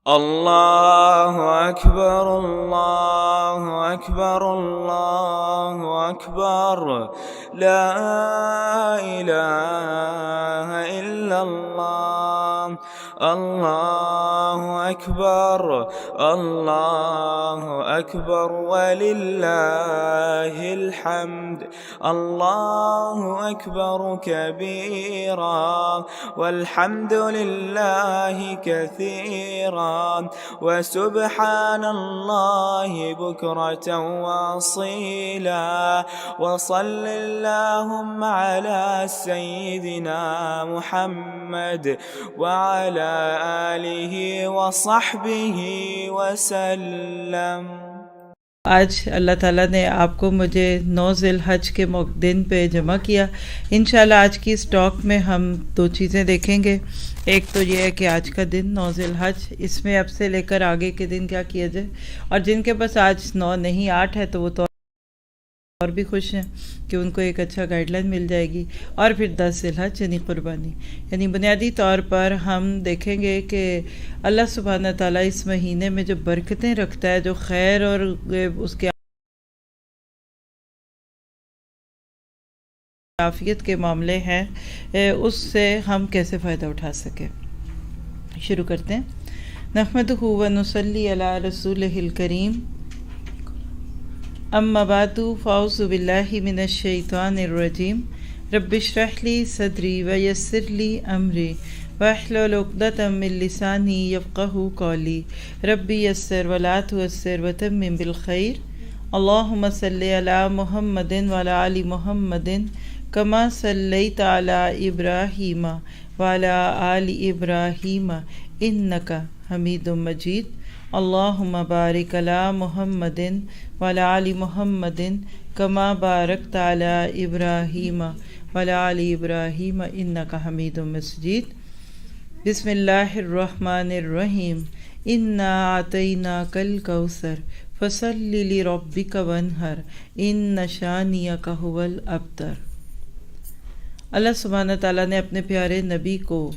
الله أكبر الله أكبر الله أكبر لا إله إلا الله الله أكبر الله أكبر ولله الحمد الله أكبر كبيرا والحمد لله كثيرا وسبحان الله بكرة وأصيلا وصل اللهم على سيدنا محمد وعلى آله وصحبه وسلم۔ آج اللہ تعالیٰ نے آپ کو مجھے 9 ذی الحج کے دن پہ جمع کیا۔ انشاءاللہ آج کی اس ٹاک میں ہم 2 چیزیں دیکھیں گے۔ ایک تو یہ ہے کہ آج کا دن 9 ذی الحج، اس میں اب سے لے کر آگے کے دن کیا کیا جائے، اور جن کے پاس آج 9 نہیں 8 ہے تو وہ تو اور بھی خوش ہیں کہ ان کو ایک اچھا گائیڈ لائن مل جائے گی۔ اور پھر 10 ذی الحج یعنی قربانی، یعنی بنیادی طور پر ہم دیکھیں گے کہ اللہ سبحانہ تعالیٰ اس مہینے میں جو برکتیں رکھتا ہے، جو خیر اور اس کے عافیت کے معاملے ہیں، اس سے ہم کیسے فائدہ اٹھا سکیں۔ شروع کرتے ہیں۔ نحمدہ و نصلی علی رسولہ الکریم، اما بعد فاعوذ باللہ من الشیطان الرجیم، رب اشرح لی صدری ویسر لی امری واحلل عقدۃ من لسانی یفقہوا قولی، ربی یسر ولا تعسر وتمم بالخیر، اللہم صلی علی محمد وعلی آل محمد کما صلیت علی ابراہیم وعلی آل ابراہیم انک حمید مجید، اللہم بارک علی محمد وعلی آل محمد کما بارکت علی ابراہیم وعلی آل ابراہیم انک حمید مجید۔ بسم اللہ الرحمن الرحیم، انا اعطیناک الکوثر فصل لربک وانحر ان شانئک ھو الابتر۔ اللہ سبحانہ تعالیٰ نے اپنے پیارے نبی کو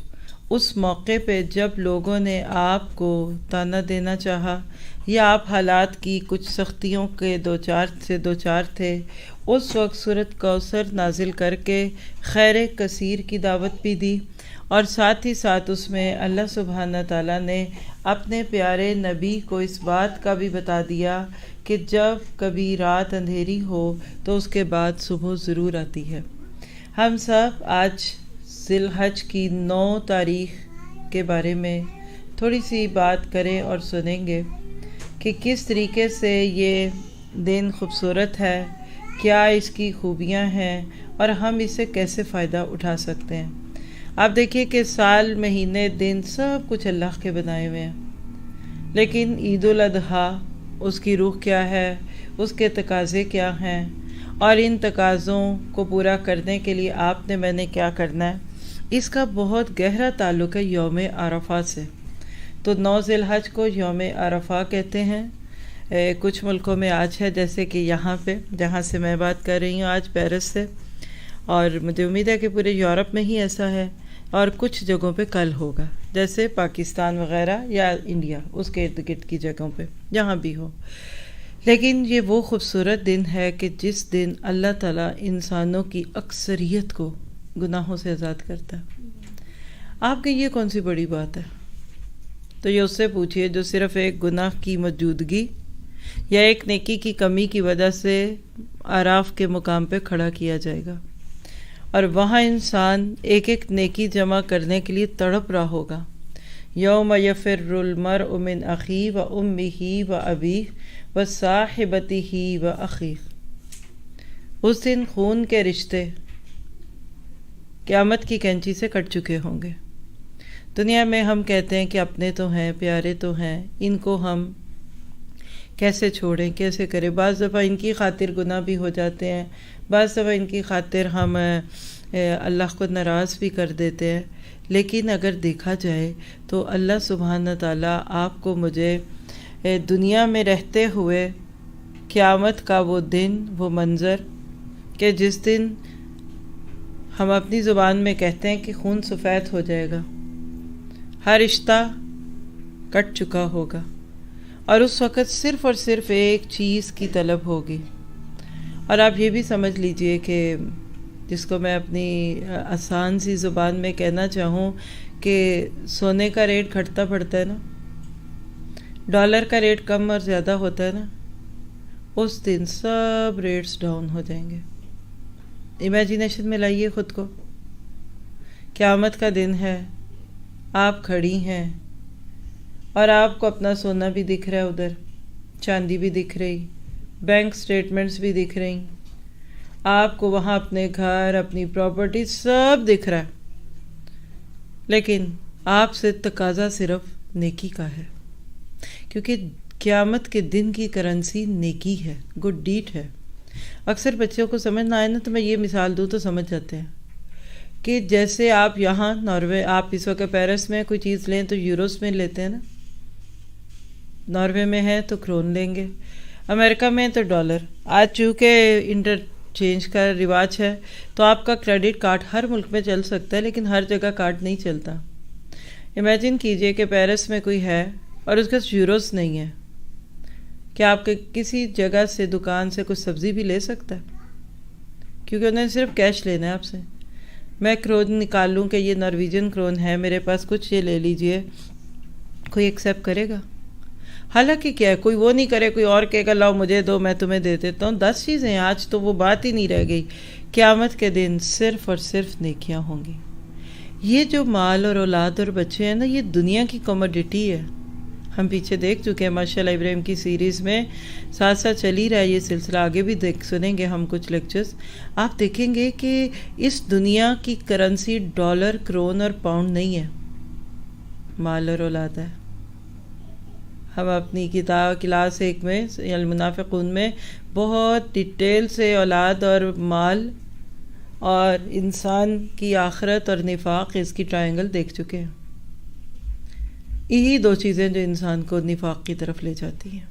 اس موقع پہ جب لوگوں نے آپ کو تانا دینا چاہا یا آپ حالات کی کچھ سختیوں کے دو چار تھے، اس وقت سورۃ کوثر نازل کر کے خیر کثیر کی دعوت بھی دی، اور ساتھ ہی ساتھ اس میں اللہ سبحانہ تعالیٰ نے اپنے پیارے نبی کو اس بات کا بھی بتا دیا کہ جب کبھی رات اندھیری ہو تو اس کے بعد صبح ضرور آتی ہے۔ ہم سب آج ذی الحج کی 9 تاریخ کے بارے میں تھوڑی سی بات کریں اور سنیں گے کہ کس طریقے سے یہ دن خوبصورت ہے، کیا اس کی خوبیاں ہیں اور ہم اس سے کیسے فائدہ اٹھا سکتے ہیں۔ آپ دیکھیے کہ سال، مہینے، دن سب کچھ اللہ کے بنائے ہوئے ہیں، لیکن عید الاضحیٰ اس کی روح کیا ہے، اس کے تقاضے کیا ہیں، اور ان تقاضوں کو پورا کرنے کے لیے آپ نے میں نے کیا کرنا ہے، اس کا بہت گہرا تعلق ہے یوم عرفہ سے۔ تو 9 ذی الحج کو یوم عرفہ کہتے ہیں۔ کچھ ملکوں میں آج ہے، جیسے کہ یہاں پہ جہاں سے میں بات کر رہی ہوں آج پیرس سے، اور مجھے امید ہے کہ پورے یورپ میں ہی ایسا ہے، اور کچھ جگہوں پہ کل ہوگا، جیسے پاکستان وغیرہ یا انڈیا، اس کے ارد گرد کی جگہوں پہ جہاں بھی ہو۔ لیکن یہ وہ خوبصورت دن ہے کہ جس دن اللہ تعالیٰ انسانوں کی اکثریت کو گناہوں سے آزاد کرتا ہے۔ آپ کی یہ کون سی بڑی بات ہے؟ تو یہ اس سے پوچھئے جو صرف ایک گناہ کی موجودگی یا ایک نیکی کی کمی کی وجہ سے اعراف کے مقام پہ کھڑا کیا جائے گا، اور وہاں انسان ایک ایک نیکی جمع کرنے کے لیے تڑپ رہا ہوگا۔ یوم یفر المرء من اخیہ و امہ و ابیہ و صاحبتہ و اخیہ۔ اس دن خون کے رشتے قیامت کی کینچی سے کٹ چکے ہوں گے۔ دنیا میں ہم کہتے ہیں کہ اپنے تو ہیں، پیارے تو ہیں، ان کو ہم کیسے چھوڑیں، کیسے کریں۔ بعض دفعہ ان کی خاطر گناہ بھی ہو جاتے ہیں، بعض دفعہ ان کی خاطر ہم اللہ کو ناراض بھی کر دیتے ہیں، لیکن اگر دیکھا جائے تو اللہ سبحانہ تعالیٰ آپ کو مجھے دنیا میں رہتے ہوئے قیامت کا وہ دن، وہ منظر کہ جس دن ہم اپنی زبان میں کہتے ہیں کہ خون سفید ہو جائے گا، ہر رشتہ کٹ چکا ہوگا، اور اس وقت صرف اور صرف ایک چیز کی طلب ہوگی۔ اور آپ یہ بھی سمجھ لیجئے کہ جس کو میں اپنی آسان سی زبان میں کہنا چاہوں کہ سونے کا ریٹ گھٹتا بڑھتا ہے نا، ڈالر کا ریٹ کم اور زیادہ ہوتا ہے نا، اس دن سب ریٹس ڈاؤن ہو جائیں گے۔ امیجینیشن میں لائیے خود کو، قیامت کا دن ہے، آپ کھڑی ہیں اور آپ کو اپنا سونا بھی دکھ رہا ہے، ادھر چاندی بھی دکھ رہی، بینک سٹیٹمنٹس بھی دکھ رہی، آپ کو وہاں اپنے گھر، اپنی پراپرٹی سب دکھ رہا ہے، لیکن آپ سے تقاضا صرف نیکی کا ہے، کیونکہ قیامت کے دن کی کرنسی نیکی ہے، گڈ ڈیڈ ہے۔ اکثر بچوں کو سمجھ نہ آئے نا تو میں یہ مثال دوں تو سمجھ جاتے ہیں کہ جیسے آپ یہاں ناروے، آپ اس وقت پیرس میں کوئی چیز لیں تو یوروز میں لیتے ہیں نا، ناروے میں ہے تو کرون لیں گے، امریکہ میں تو ڈالر۔ آج چونکہ انٹرچینج کا رواج ہے تو آپ کا کریڈٹ کارڈ ہر ملک میں چل سکتا ہے، لیکن ہر جگہ کارڈ نہیں چلتا۔ امیجن کیجئے کہ پیرس میں کوئی ہے اور اس کے یوروز نہیں ہے، کیا آپ کے کسی جگہ سے دکان سے کچھ سبزی بھی لے سکتا ہے؟ کیونکہ انہیں صرف کیش لینا ہے آپ سے۔ میں کرون نکال لوں کہ یہ نارویجن کرون ہے میرے پاس، کچھ یہ لے لیجئے، کوئی ایکسیپٹ کرے گا؟ حالانکہ کیا ہے، کوئی وہ نہیں کرے، کوئی اور کہے گا لاؤ مجھے دو میں تمہیں دے دیتا ہوں۔ 10 چیزیں، آج تو وہ بات ہی نہیں رہ گئی۔ قیامت کے دن صرف اور صرف نیکیاں ہوں گی۔ یہ جو مال اور اولاد اور بچے ہیں نا، یہ دنیا کی کموڈٹی ہے۔ ہم پیچھے دیکھ چکے ہیں ماشاءاللہ ابراہیم کی سیریز میں، ساتھ ساتھ چل ہی رہا ہے یہ سلسلہ، آگے بھی سنیں گے ہم کچھ لیکچرز۔ آپ دیکھیں گے کہ اس دنیا کی کرنسی ڈالر، کرون اور پاؤنڈ نہیں ہے، مال اور اولاد ہے۔ ہم اپنی کتاب کلاس 1 میں المنافقون میں بہت ڈیٹیل سے اولاد اور مال اور انسان کی آخرت اور نفاق، اس کی ٹرائنگل دیکھ چکے ہیں۔ یہی 2 چیزیں جو انسان کو نفاق کی طرف لے جاتی ہیں۔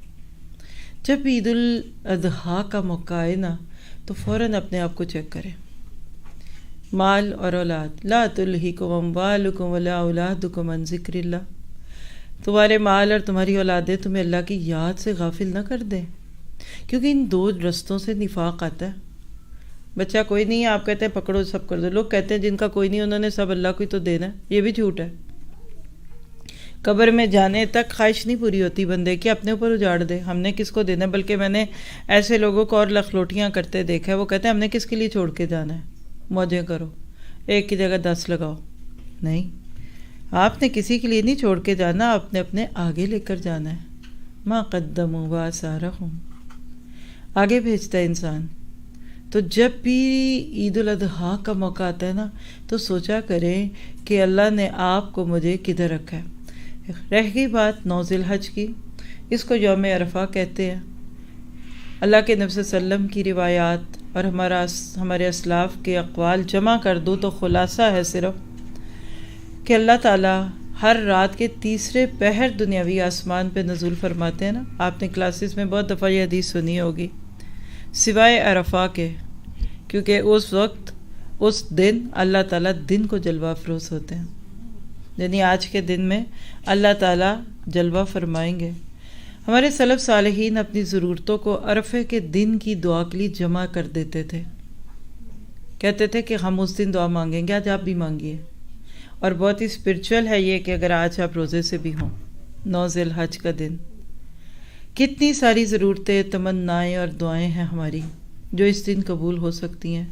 جب عید الاضحیٰ کا موقع آئے نا تو فوراً اپنے آپ کو چیک کریں۔ مال اور اولاد، لا تلہکم اموالکم ولا اولادکم عن ذکر اللہ، تمہارے مال اور تمہاری اولادیں تمہیں اللہ کی یاد سے غافل نہ کر دیں، کیونکہ ان 2 رستوں سے نفاق آتا ہے۔ بچہ کوئی نہیں ہے، آپ کہتے ہیں پکڑو سب کر دو، لوگ کہتے ہیں جن کا کوئی نہیں انہوں نے سب اللہ کو ہی تو دینا ہے، یہ بھی جھوٹ ہے۔ قبر میں جانے تک خواہش نہیں پوری ہوتی بندے کی، اپنے اوپر اجاڑ دے، ہم نے کس کو دینا ہے۔ بلکہ میں نے ایسے لوگوں کو اور لخلوٹیاں کرتے دیکھا ہے، وہ کہتے ہیں ہم نے کس کے لیے چھوڑ کے جانا ہے، موجیں کرو، ایک کی جگہ 10 لگاؤ۔ نہیں، آپ نے کسی کے لیے نہیں چھوڑ کے جانا، آپ نے اپنے آگے لے کر جانا ہے۔ ما قدموا وآثارهم، آگے بھیجتا ہے انسان۔ تو جب بھی عید الاضحیٰ کا موقع آتا ہے نا تو سوچا کریں کہ اللہ نے آپ کو مجھے کدھر رکھا ہے۔ رہ گئی بات 9 ذی الحج کی، اس کو یوم عرفہ کہتے ہیں۔ اللہ کے نبی صلی اللہ علیہ وسلم کی روایات اور ہمارے اسلاف کے اقوال جمع کر دوں تو خلاصہ ہے صرف کہ اللہ تعالیٰ ہر رات کے تیسرے پہر دنیاوی آسمان پہ نزول فرماتے ہیں نا۔ آپ نے کلاسز میں بہت دفعہ یہ حدیث سنی ہوگی، سوائے عرفہ کے، کیونکہ اس وقت اس دن اللہ تعالیٰ دن کو جلوہ افروز ہوتے ہیں، یعنی آج کے دن میں اللہ تعالیٰ جلوہ فرمائیں گے۔ ہمارے سلف صالحین اپنی ضرورتوں کو عرفے کے دن کی دعا کے لیے جمع کر دیتے تھے، کہتے تھے کہ ہم اس دن دعا مانگیں گے، آج آپ بھی مانگیے۔ اور بہت ہی اسپرچول ہے یہ کہ اگر آج آپ روزے سے بھی ہوں، 9 ذی الحج کا دن، کتنی ساری ضرورتیں، تمنائیں اور دعائیں ہیں ہماری جو اس دن قبول ہو سکتی ہیں۔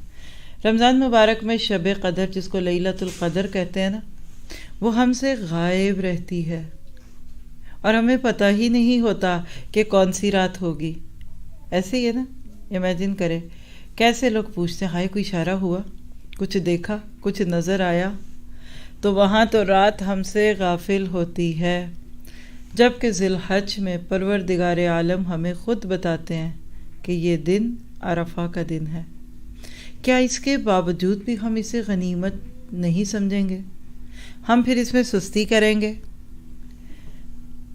رمضان مبارک میں شب قدر، جس کو لیلۃ القدر کہتے ہیں نا، وہ ہم سے غائب رہتی ہے اور ہمیں پتہ ہی نہیں ہوتا کہ کون سی رات ہوگی۔ ایسے ہی ہے نا، امیجن کریں کیسے لوگ پوچھتے ہیں ہائے کوئی اشارہ ہوا، کچھ دیکھا، کچھ نظر آیا، تو وہاں تو رات ہم سے غافل ہوتی ہے، جبکہ ذی الحج میں پروردگار عالم ہمیں خود بتاتے ہیں کہ یہ دن عرفہ کا دن ہے۔ کیا اس کے باوجود بھی ہم اسے غنیمت نہیں سمجھیں گے؟ ہم پھر اس میں سستی کریں گے؟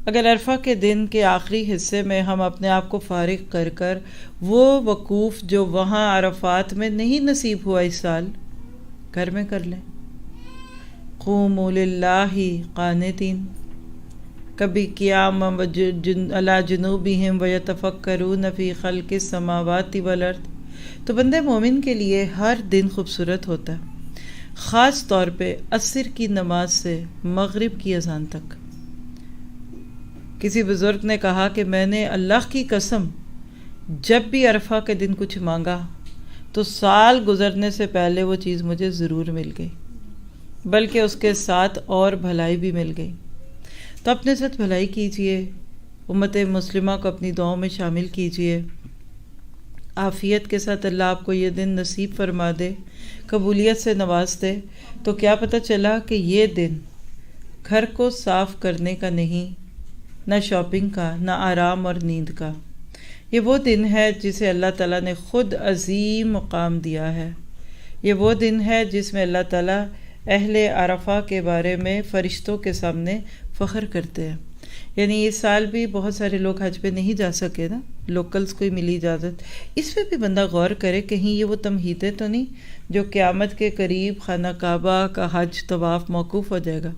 اگر عرفہ کے دن کے آخری حصے میں ہم اپنے آپ کو فارغ کر کر وہ وقوف جو وہاں عرفات میں نہیں نصیب ہوا اس سال، گھر میں کر لیں۔ قوموا للہ قانتین، کبھی قیام علی جنوبہم ویتفکرون فی خلق السماوات والارض۔ تو بندے مومن کے لیے ہر دن خوبصورت ہوتا ہے، خاص طور پہ عصر کی نماز سے مغرب کی اذان تک۔ کسی بزرگ نے کہا کہ میں نے اللہ کی قسم جب بھی عرفہ کے دن کچھ مانگا تو سال گزرنے سے پہلے وہ چیز مجھے ضرور مل گئی، بلکہ اس کے ساتھ اور بھلائی بھی مل گئی۔ تو اپنے ساتھ بھلائی کیجئے، امت مسلمہ کو اپنی دعاؤں میں شامل کیجئے، عافیت کے ساتھ اللہ آپ کو یہ دن نصیب فرما دے، قبولیت سے نواز دے۔ تو کیا پتہ چلا کہ یہ دن گھر کو صاف کرنے کا نہیں، نہ شاپنگ کا، نہ آرام اور نیند کا۔ یہ وہ دن ہے جسے اللہ تعالیٰ نے خود عظیم مقام دیا ہے۔ یہ وہ دن ہے جس میں اللہ تعالیٰ اہل عرفہ کے بارے میں فرشتوں کے سامنے فخر کرتے ہیں۔ یعنی اس سال بھی بہت سارے لوگ حج پہ نہیں جا سکے نا، لوکلز کو ہی ملی اجازت۔ اس پہ بھی بندہ غور کرے کہیں یہ وہ تمہیدیں تو نہیں جو قیامت کے قریب خانہ کعبہ کا حج طواف موقوف ہو جائے گا۔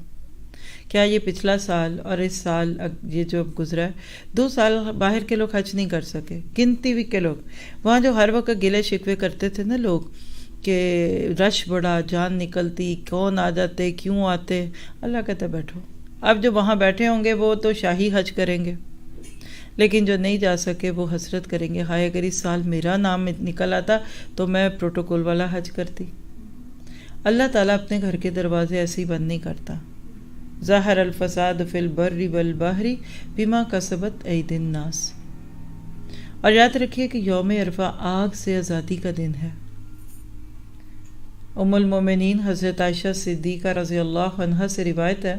کیا یہ پچھلا سال اور اس سال یہ جو گزرا ہے، 2 سال باہر کے لوگ حج نہیں کر سکے، گنتی بھی کے لوگ وہاں جو ہر وقت گلے شکوے کرتے تھے نا لوگ کہ رش بڑا، جان نکلتی، کون آ جاتے، کیوں آتے، اللہ کہتا بیٹھو۔ اب جو وہاں بیٹھے ہوں گے وہ تو شاہی حج کریں گے، لیکن جو نہیں جا سکے وہ حسرت کریں گے، ہائے اگر اس سال میرا نام نکل آتا تو میں پروٹوکول والا حج کرتی۔ اللہ تعالیٰ اپنے گھر کے دروازے ایسے ہی بند نہیں کرتا۔ ظاہر الفساد فی البر والبحر بما کسبت ایدی الناس۔ اور یاد رکھیے کہ یوم عرفہ آگ سے آزادی کا دن ہے۔ ام المومنین حضرت عائشہ صدیقہ رضی اللہ عنہا سے روایت ہے،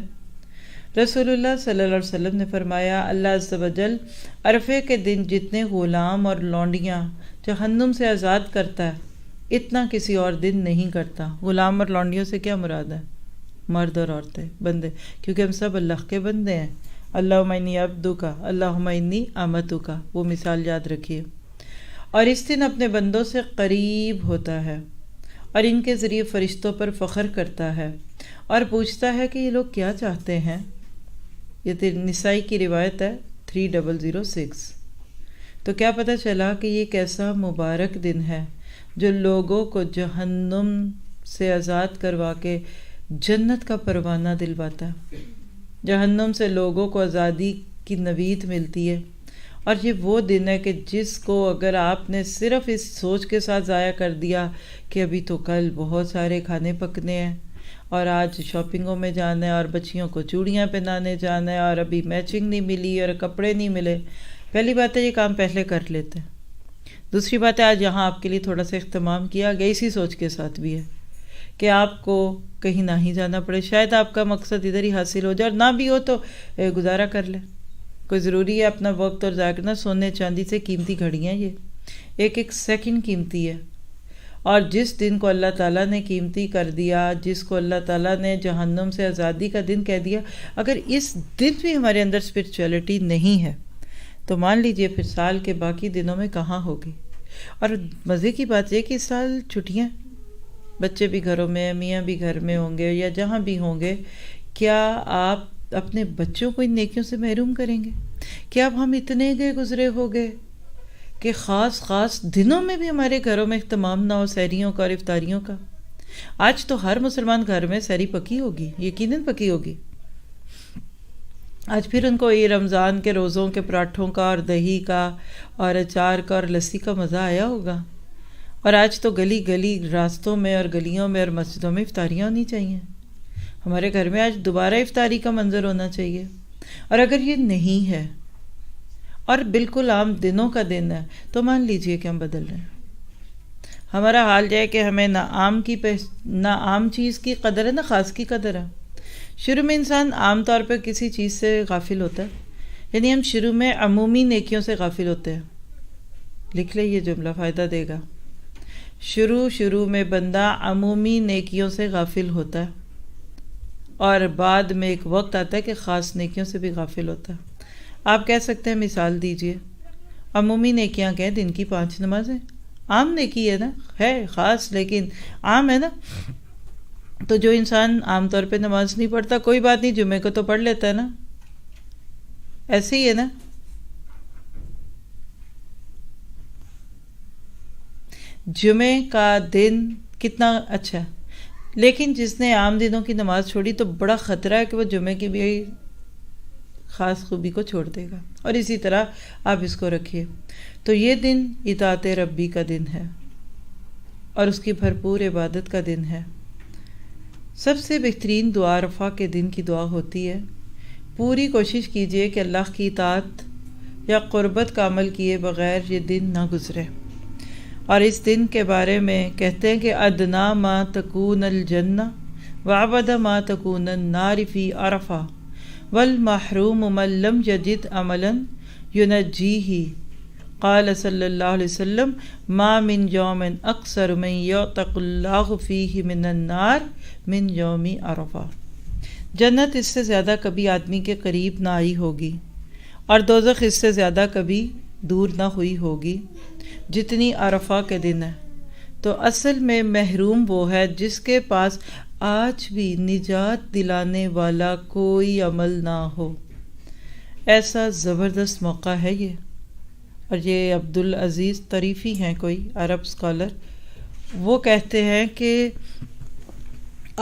رسول اللہ صلی اللہ علیہ وسلم نے فرمایا، اللہ عز و جل عرفے کے دن جتنے غلام اور لونڈیاں جہنم سے آزاد کرتا ہے اتنا کسی اور دن نہیں کرتا۔ غلام اور لونڈیوں سے کیا مراد ہے؟ مرد اور عورتیں، بندے، کیونکہ ہم سب اللہ کے بندے ہیں۔ اللہم انی عبدک، اللہم انی امتک، وہ مثال یاد رکھیے۔ اور اس دن اپنے بندوں سے قریب ہوتا ہے اور ان کے ذریعے فرشتوں پر فخر کرتا ہے اور پوچھتا ہے کہ یہ لوگ کیا چاہتے ہیں۔ یہ نسائی کی روایت ہے 3006۔ تو کیا پتہ چلا کہ یہ کیسا مبارک دن ہے جو لوگوں کو جہنم سے آزاد کروا کے جنت کا پروانہ دلواتا ہے۔ جہنم سے لوگوں کو آزادی کی نوید ملتی ہے، اور یہ وہ دن ہے کہ جس کو اگر آپ نے صرف اس سوچ کے ساتھ ضائع کر دیا کہ ابھی تو کل بہت سارے کھانے پکنے ہیں اور آج شاپنگوں میں جانا ہے اور بچیوں کو چوڑیاں پہنانے جانا ہے اور ابھی میچنگ نہیں ملی اور کپڑے نہیں ملے، پہلی بات ہے یہ کام پہلے کر لیتے ہیں۔ دوسری بات ہے آج یہاں آپ کے لیے تھوڑا سا اہتمام کیا گیا اسی سوچ کے ساتھ بھی ہے کہ آپ کو کہیں نہ ہی جانا پڑے، شاید آپ کا مقصد ادھر ہی حاصل ہو جائے، اور نہ بھی ہو تو گزارا کر لیں۔ کوئی ضروری ہے اپنا وقت اور ضائع کرنا؟ سونے چاندی سے قیمتی گھڑیاں، یہ ایک ایک سیکنڈ قیمتی ہے، اور جس دن کو اللہ تعالیٰ نے قیمتی کر دیا، جس کو اللہ تعالیٰ نے جہنم سے آزادی کا دن کہہ دیا، اگر اس دن بھی ہمارے اندر اسپرچولیٹی نہیں ہے تو مان لیجئے پھر سال کے باقی دنوں میں کہاں ہوگی۔ اور مزے کی بات یہ کہ اس سال چھٹیاں، بچے بھی گھروں میں، میاں بھی گھر میں ہوں گے یا جہاں بھی ہوں گے، کیا آپ اپنے بچوں کو ان نیکیوں سے محروم کریں گے؟ کیا اب ہم اتنے گئے گزرے ہو گئے کہ خاص دنوں میں بھی ہمارے گھروں میں اہتمام نہ ہو سحریوں کا اور افطاریوں کا؟ آج تو ہر مسلمان گھر میں سحری پکی ہوگی، یقیناً پکی ہوگی۔ آج پھر ان کو یہ رمضان کے روزوں کے پراٹھوں کا اور دہی کا اور اچار کا اور لسی کا مزہ آیا ہوگا۔ اور آج تو گلی گلی راستوں میں اور گلیوں میں اور مسجدوں میں افطاریاں ہونی چاہیے۔ ہمارے گھر میں آج دوبارہ افطاری کا منظر ہونا چاہیے۔ اور اگر یہ نہیں ہے اور بالکل عام دنوں کا دن ہے تو مان لیجئے کہ ہم بدل رہے ہیں۔ ہمارا حال یہ ہے کہ ہمیں نہ عام چیز کی قدر ہے نہ خاص کی قدر ہے۔ شروع میں انسان عام طور پہ کسی چیز سے غافل ہوتا ہے، یعنی ہم شروع میں عمومی نیکیوں سے غافل ہوتے ہیں۔ لکھ لیں یہ جملہ، فائدہ دے گا۔ شروع میں بندہ عمومی نیکیوں سے غافل ہوتا ہے اور بعد میں ایک وقت آتا ہے کہ خاص نیکیوں سے بھی غافل ہوتا ہے۔ آپ کہہ سکتے ہیں، مثال دیجئے، عمومی نیکیاں کہیں دن کی 5 نمازیں، عام نیکی ہے نا، ہے خاص لیکن عام ہے نا۔ تو جو انسان عام طور پہ نماز نہیں پڑھتا، کوئی بات نہیں، جمعے کو تو پڑھ لیتا ہے نا۔ ایسے ہی ہے نا؟ جمعے کا دن کتنا اچھا ہے، لیکن جس نے عام دنوں کی نماز چھوڑی تو بڑا خطرہ ہے کہ وہ جمعے کی بھی خاص خوبی کو چھوڑ دے گا، اور اسی طرح آپ اس کو رکھیے۔ تو یہ دن اطاعت ربی کا دن ہے اور اس کی بھرپور عبادت کا دن ہے۔ سب سے بہترین دعا عرفہ کے دن کی دعا ہوتی ہے۔ پوری کوشش کیجئے کہ اللہ کی اطاعت یا قربت کا عمل کیے بغیر یہ دن نہ گزرے۔ اور اس دن کے بارے میں کہتے ہیں کہ ادنا ما تکون الجنہ وابد ما تکون النار فی عرفہ والمحروم من لم یجد عملا ینجیہ، قال صلی اللہ علیہ وسلم ما من یوم اکثر من یعتق اللہ فیہ من النار من یوم عرفہ۔ جنت اس سے زیادہ کبھی آدمی کے قریب نہ آئی ہوگی اور دوزخ اس سے زیادہ کبھی دور نہ ہوئی ہوگی جتنی عرفہ کے دن ہے۔ تو اصل میں محروم وہ ہے جس کے پاس آج بھی نجات دلانے والا کوئی عمل نہ ہو۔ ایسا زبردست موقع ہے یہ، اور یہ عبدالعزیز طریفی ہیں کوئی عرب اسکالر، وہ کہتے ہیں کہ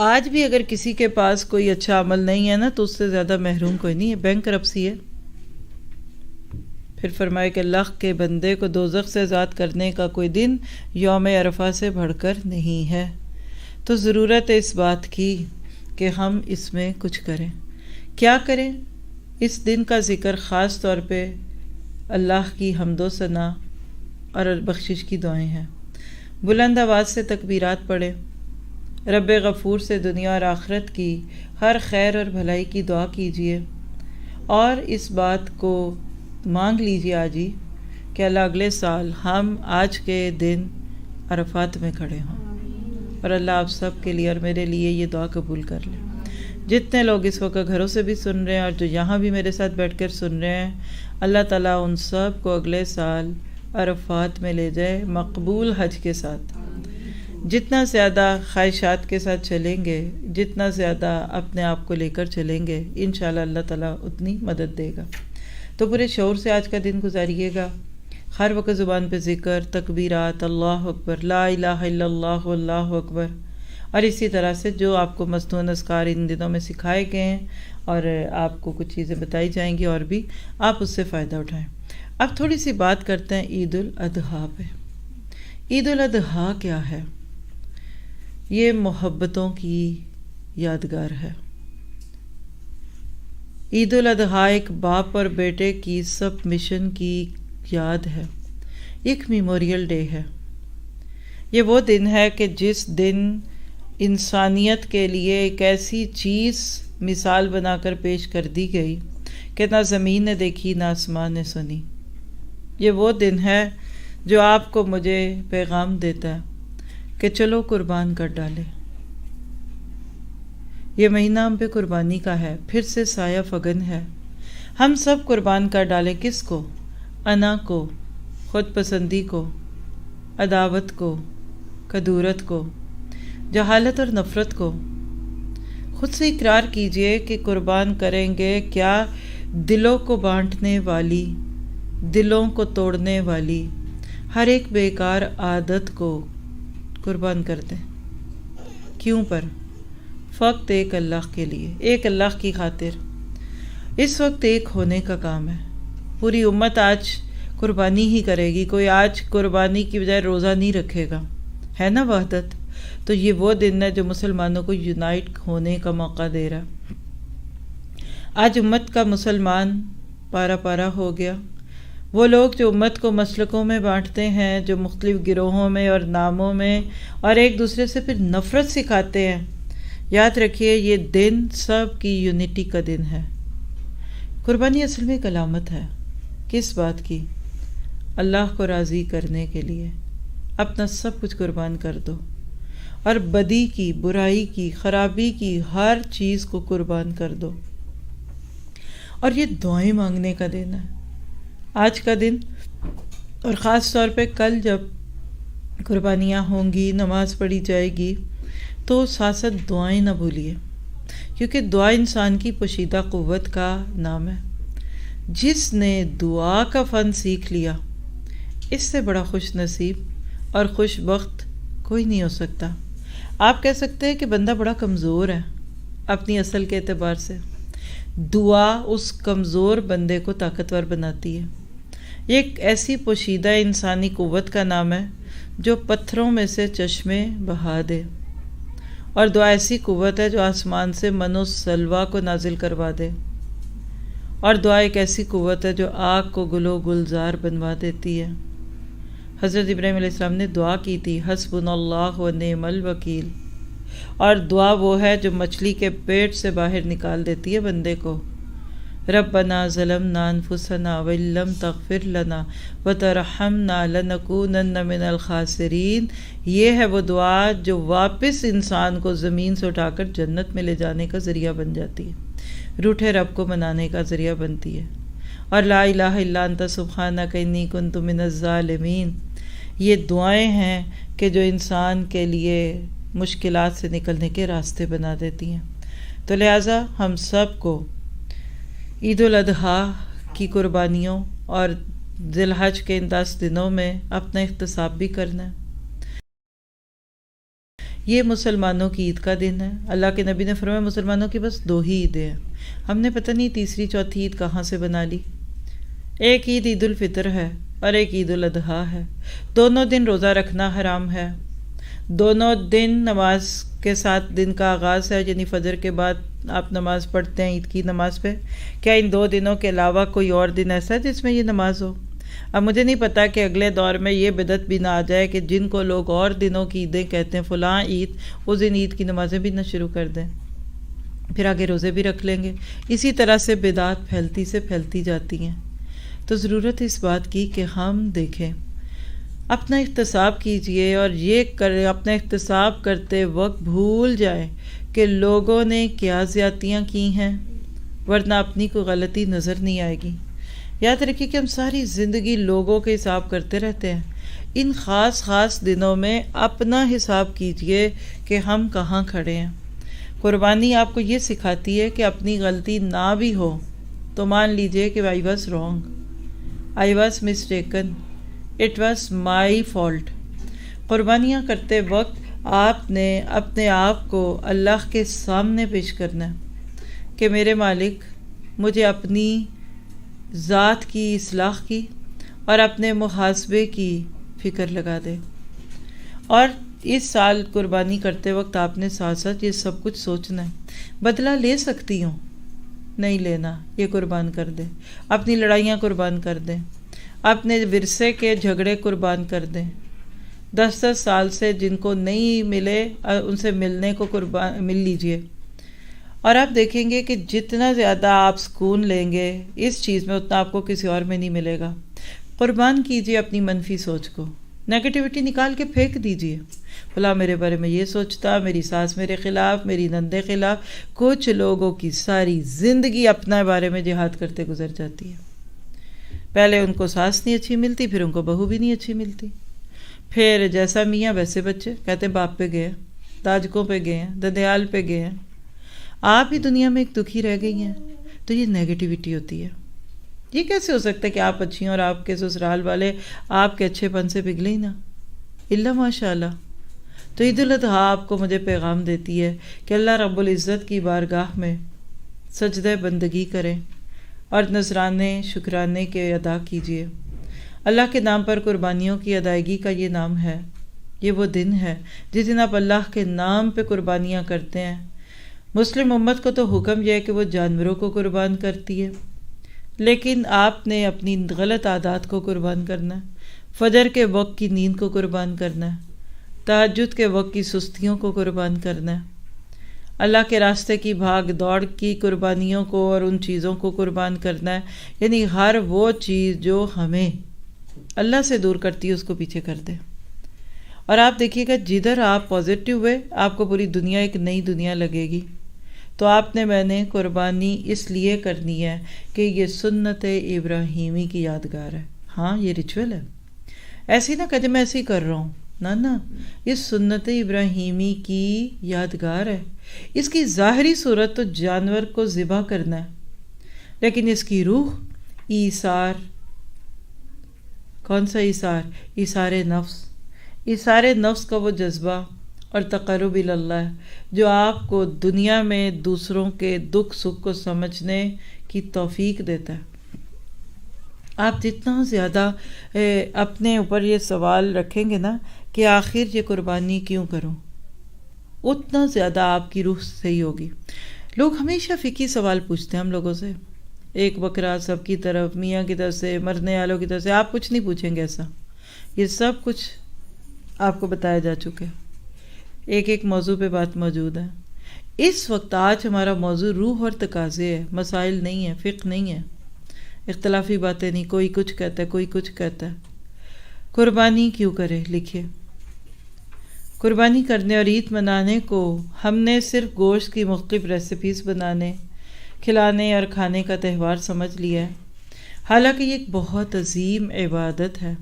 آج بھی اگر کسی کے پاس کوئی اچھا عمل نہیں ہے نا تو اس سے زیادہ محروم کوئی نہیں ہے، بینکرپسی ہے۔ پھر فرمائے کہ اللہ کے بندے کو دوزخ سے آزاد کرنے کا کوئی دن یوم عرفہ سے بڑھ کر نہیں ہے۔ تو ضرورت ہے اس بات کی کہ ہم اس میں کچھ کریں۔ کیا کریں؟ اس دن کا ذکر خاص طور پہ اللہ کی حمد و ثنا اور بخشش کی دعائیں ہیں۔ بلند آواز سے تکبیرات پڑھیں، رب غفور سے دنیا اور آخرت کی ہر خیر اور بھلائی کی دعا کیجیے، اور اس بات کو مانگ لیجیے آج ہی کہ اللہ اگلے سال ہم آج کے دن عرفات میں کھڑے ہوں، اور اللہ آپ سب کے لیے اور میرے لیے یہ دعا قبول کر لیں۔ جتنے لوگ اس وقت گھروں سے بھی سن رہے ہیں اور جو یہاں بھی میرے ساتھ بیٹھ کر سن رہے ہیں، اللہ تعالیٰ ان سب کو اگلے سال عرفات میں لے جائے مقبول حج کے ساتھ۔ جتنا زیادہ خواہشات کے ساتھ چلیں گے، جتنا زیادہ اپنے آپ کو لے کر چلیں گے، انشاءاللہ اللہ تعالیٰ اتنی مدد دے گا۔ تو پورے شعور سے آج کا دن گزاریے گا، ہر وقت زبان پہ ذکر، تکبیرات، اللہ اکبر، لا الہ الا اللہ، اللہ اکبر، اور اسی طرح سے جو آپ کو مصنون اذکار ان دنوں میں سکھائے گئے ہیں اور آپ کو کچھ چیزیں بتائی جائیں گی اور بھی آپ اس سے فائدہ اٹھائیں۔ اب تھوڑی سی بات کرتے ہیں عید الاضحیٰ پہ۔ عید الاضحیٰ کیا ہے؟ یہ محبتوں کی یادگار ہے۔ عید الاضحیٰ ایک باپ اور بیٹے کی سب مشن کی یاد ہے، ایک میموریل ڈے ہے۔ یہ وہ دن ہے کہ جس دن انسانیت کے لیے ایک ایسی چیز مثال بنا کر پیش کر دی گئی کہ نہ زمین نے دیکھی نہ آسمان نے سنی۔ یہ وہ دن ہے جو آپ کو مجھے پیغام دیتا ہے کہ چلو قربان کر ڈالے۔ یہ مہینہ ہم پہ قربانی کا ہے، پھر سے سایہ فگن ہے۔ ہم سب قربان کر ڈالیں، کس کو؟ انا کو، خود پسندی کو، عداوت کو، کدورت کو، جہالت اور نفرت کو۔ خود سے اقرار کیجئے کہ قربان کریں گے کیا دلوں کو بانٹنے والی، دلوں کو توڑنے والی ہر ایک بیکار عادت کو قربان کر دیں۔ کیوں پر؟ فقط ایک اللہ کے لیے، ایک اللہ کی خاطر۔ اس وقت ایک ہونے کا کام ہے۔ پوری امت آج قربانی ہی کرے گی، کوئی آج قربانی کی بجائے روزہ نہیں رکھے گا، ہے نا وحدت؟ تو یہ وہ دن ہے جو مسلمانوں کو یونائٹ ہونے کا موقع دے رہا ہے۔ آج امت کا مسلمان پارا پارا ہو گیا۔ وہ لوگ جو امت کو مسلکوں میں بانٹتے ہیں، جو مختلف گروہوں میں اور ناموں میں اور ایک دوسرے سے پھر نفرت سکھاتے ہیں، یاد رکھیے یہ دن سب کی یونٹی کا دن ہے۔ قربانی اصل میں ایک علامت ہے، کس بات کی؟ اللہ کو راضی کرنے کے لیے اپنا سب کچھ قربان کر دو، اور بدی کی، برائی کی، خرابی کی ہر چیز کو قربان کر دو۔ اور یہ دعائیں مانگنے کا دن ہے آج کا دن، اور خاص طور پہ کل جب قربانیاں ہوں گی، نماز پڑھی جائے گی، تو ساتھ ساتھ دعائیں نہ بھولیے، کیونکہ دعا انسان کی پوشیدہ قوت کا نام ہے۔ جس نے دعا کا فن سیکھ لیا، اس سے بڑا خوش نصیب اور خوش بخت کوئی نہیں ہو سکتا۔ آپ کہہ سکتے ہیں کہ بندہ بڑا کمزور ہے اپنی اصل کے اعتبار سے، دعا اس کمزور بندے کو طاقتور بناتی ہے۔ یہ ایک ایسی پوشیدہ انسانی قوت کا نام ہے جو پتھروں میں سے چشمے بہا دے، اور دعا ایسی قوت ہے جو آسمان سے من و سلوہ کو نازل کروا دے، اور دعا ایک ایسی قوت ہے جو آگ کو گل و گلزار بنوا دیتی ہے۔ حضرت ابراہیم علیہ السلام نے دعا کی تھی، حسبنا اللہ و نعم الوکیل، اور دعا وہ ہے جو مچھلی کے پیٹ سے باہر نکال دیتی ہے بندے کو۔ ربنا ظلمنا انفسنا وان لم تغفر لنا وترحمنا لنکونن من الخاسرین۔ یہ ہے وہ دعا جو واپس انسان کو زمین سے اٹھا کر جنت میں لے جانے کا ذریعہ بن جاتی ہے، روٹھے رب کو منانے کا ذریعہ بنتی ہے۔ اور لا الہ الا انت سبحانک انی کنت من الظالمین، یہ دعائیں ہیں کہ جو انسان کے لیے مشکلات سے نکلنے کے راستے بنا دیتی ہیں۔ تو لہٰذا ہم سب کو عید الاضحیٰ کی قربانیوں اور ذی الحج کے ان 10 دنوں میں اپنا احتساب بھی کرنا ہے۔ یہ مسلمانوں کی عید کا دن ہے۔ اللہ کے نبی نے فرمایا مسلمانوں کی بس 2 ہی عیدیں ہیں۔ ہم نے پتہ نہیں تیسری چوتھی عید کہاں سے بنا لی۔ ایک عید عید الفطر ہے اور ایک عید الاضحیٰ ہے۔ دونوں دن روزہ رکھنا حرام ہے، دونوں دن نماز کے ساتھ دن کا آغاز ہے، یعنی فجر کے بعد آپ نماز پڑھتے ہیں عید کی نماز پہ۔ کیا ان 2 دنوں کے علاوہ کوئی اور دن ایسا ہے جس میں یہ نماز ہو؟ اب مجھے نہیں پتا کہ اگلے دور میں یہ بدعت بھی نہ آ جائے کہ جن کو لوگ اور دنوں کی عیدیں کہتے ہیں فلاں عید، اس دن عید کی نمازیں بھی نہ شروع کر دیں، پھر آگے روزے بھی رکھ لیں گے۔ اسی طرح سے بدعت پھیلتی سے پھیلتی جاتی ہیں۔ تو ضرورت اس بات کی کہ ہم دیکھیں، اپنا احتساب کیجئے، اور یہ اپنا احتساب کرتے وقت بھول جائیں کہ لوگوں نے کیا زیادتیاں کی ہیں، ورنہ اپنی کوئی غلطی نظر نہیں آئے گی۔ یاد رکھیے کہ ہم ساری زندگی لوگوں کے حساب کرتے رہتے ہیں، ان خاص دنوں میں اپنا حساب کیجئے کہ ہم کہاں کھڑے ہیں۔ قربانی آپ کو یہ سکھاتی ہے کہ اپنی غلطی نہ بھی ہو تو مان لیجئے کہ I was wrong, I was mistaken, it was my fault۔ قربانیاں کرتے وقت آپ نے اپنے آپ کو اللہ کے سامنے پیش کرنا ہے کہ میرے مالک مجھے اپنی ذات کی اصلاح کی اور اپنے محاسبے کی فکر لگا دے۔ اور اس سال قربانی کرتے وقت آپ نے ساتھ ساتھ یہ سب کچھ سوچنا ہے، بدلہ لے سکتی ہوں، نہیں لینا، یہ قربان کر دیں، اپنی لڑائیاں قربان کر دیں، اپنے ورثے کے جھگڑے قربان کر دیں، 10 سال سے جن کو نہیں ملے ان سے ملنے کو مل لیجئے۔ اور آپ دیکھیں گے کہ جتنا زیادہ آپ سکون لیں گے اس چیز میں، اتنا آپ کو کسی اور میں نہیں ملے گا۔ قربان کیجئے اپنی منفی سوچ کو، نیگیٹیوٹی نکال کے پھینک دیجئے، بھلا میرے بارے میں یہ سوچتا، میری ساس میرے خلاف، میری نندے خلاف۔ کچھ لوگوں کی ساری زندگی اپنا بارے میں جہاد کرتے گزر جاتی ہے۔ پہلے ان کو ساس نہیں اچھی ملتی، پھر ان کو بہو بھی نہیں اچھی ملتی، پھر جیسا میاں ویسے بچے، کہتے ہیں باپ پہ گئے، داجکوں پہ گئے ہیں، ددیال پہ گئے ہیں، آپ ہی دنیا میں ایک دکھی رہ گئی ہیں۔ تو یہ نیگیٹیوٹی ہوتی ہے۔ یہ کیسے ہو سکتا ہے کہ آپ اچھی ہیں اور آپ کے سسرال والے آپ کے اچھے پن سے پگھلے ہی نہ؟ اللہ ماشاء اللہ۔ تو عید الاضحیٰ آپ کو مجھے پیغام دیتی ہے کہ اللہ رب العزت کی بارگاہ میں سجدہ بندگی کریں اور نذرانے شکرانے کے ادا کیجیے۔ اللہ کے نام پر قربانیوں کی ادائیگی کا یہ نام ہے، یہ وہ دن ہے جس دن آپ اللہ کے نام پہ قربانیاں کرتے ہیں۔ مسلم امت کو تو حکم یہ ہے کہ وہ جانوروں کو قربان کرتی ہے، لیکن آپ نے اپنی غلط عادات کو قربان کرنا ہے، فجر کے وقت کی نیند کو قربان کرنا ہے، تہجد کے وقت کی سستیوں کو قربان کرنا ہے، اللہ کے راستے کی بھاگ دوڑ کی قربانیوں کو اور ان چیزوں کو قربان کرنا ہے، یعنی ہر وہ چیز جو ہمیں اللہ سے دور کرتی ہے اس کو پیچھے کر دیں۔ اور آپ دیکھیے گا جدھر آپ پازیٹیو ہوئے آپ کو پوری دنیا ایک نئی دنیا لگے گی۔ تو آپ نے میں نے قربانی اس لیے کرنی ہے کہ یہ سنت ابراہیمی کی یادگار ہے۔ ہاں یہ ریچول ہے، ایسی نہ کہ میں ایسے ہی کر رہا ہوں، نہ، یہ سنت ابراہیمی کی یادگار ہے۔ اس کی ظاہری صورت تو جانور کو ذبح کرنا ہے، لیکن اس کی روح ایثار. کون سا ایثار؟ ایثار نفس. ایثار نفس کا وہ جذبہ اور تقرب اللہ جو آپ کو دنیا میں دوسروں کے دکھ سکھ کو سمجھنے کی توفیق دیتا ہے. آپ جتنا زیادہ اپنے اوپر یہ سوال رکھیں گے نا کہ آخر یہ قربانی کیوں کروں، اتنا زیادہ آپ کی روح صحیح ہوگی. لوگ ہمیشہ فقہی سوال پوچھتے ہیں ہم لوگوں سے، ایک بکرا سب کی طرف، میاں کی طرف سے، مرنے والوں کی طرف سے. آپ کچھ نہیں پوچھیں گے ایسا، یہ سب کچھ آپ کو بتایا جا چکا ہے. ایک ایک موضوع پہ بات موجود ہے. اس وقت آج ہمارا موضوع روح اور تقاضے ہے، مسائل نہیں ہے، فقہ نہیں ہے، اختلافی باتیں نہیں. کوئی کچھ کہتا ہے، کوئی کچھ کہتا ہے. قربانی کیوں کرے؟ لکھیے. قربانی کرنے اور عید منانے کو ہم نے صرف گوشت کی مختلف ریسیپیز بنانے، کھلانے اور کھانے کا تہوار سمجھ لیا ہے، حالانکہ یہ ایک بہت عظیم عبادت ہے.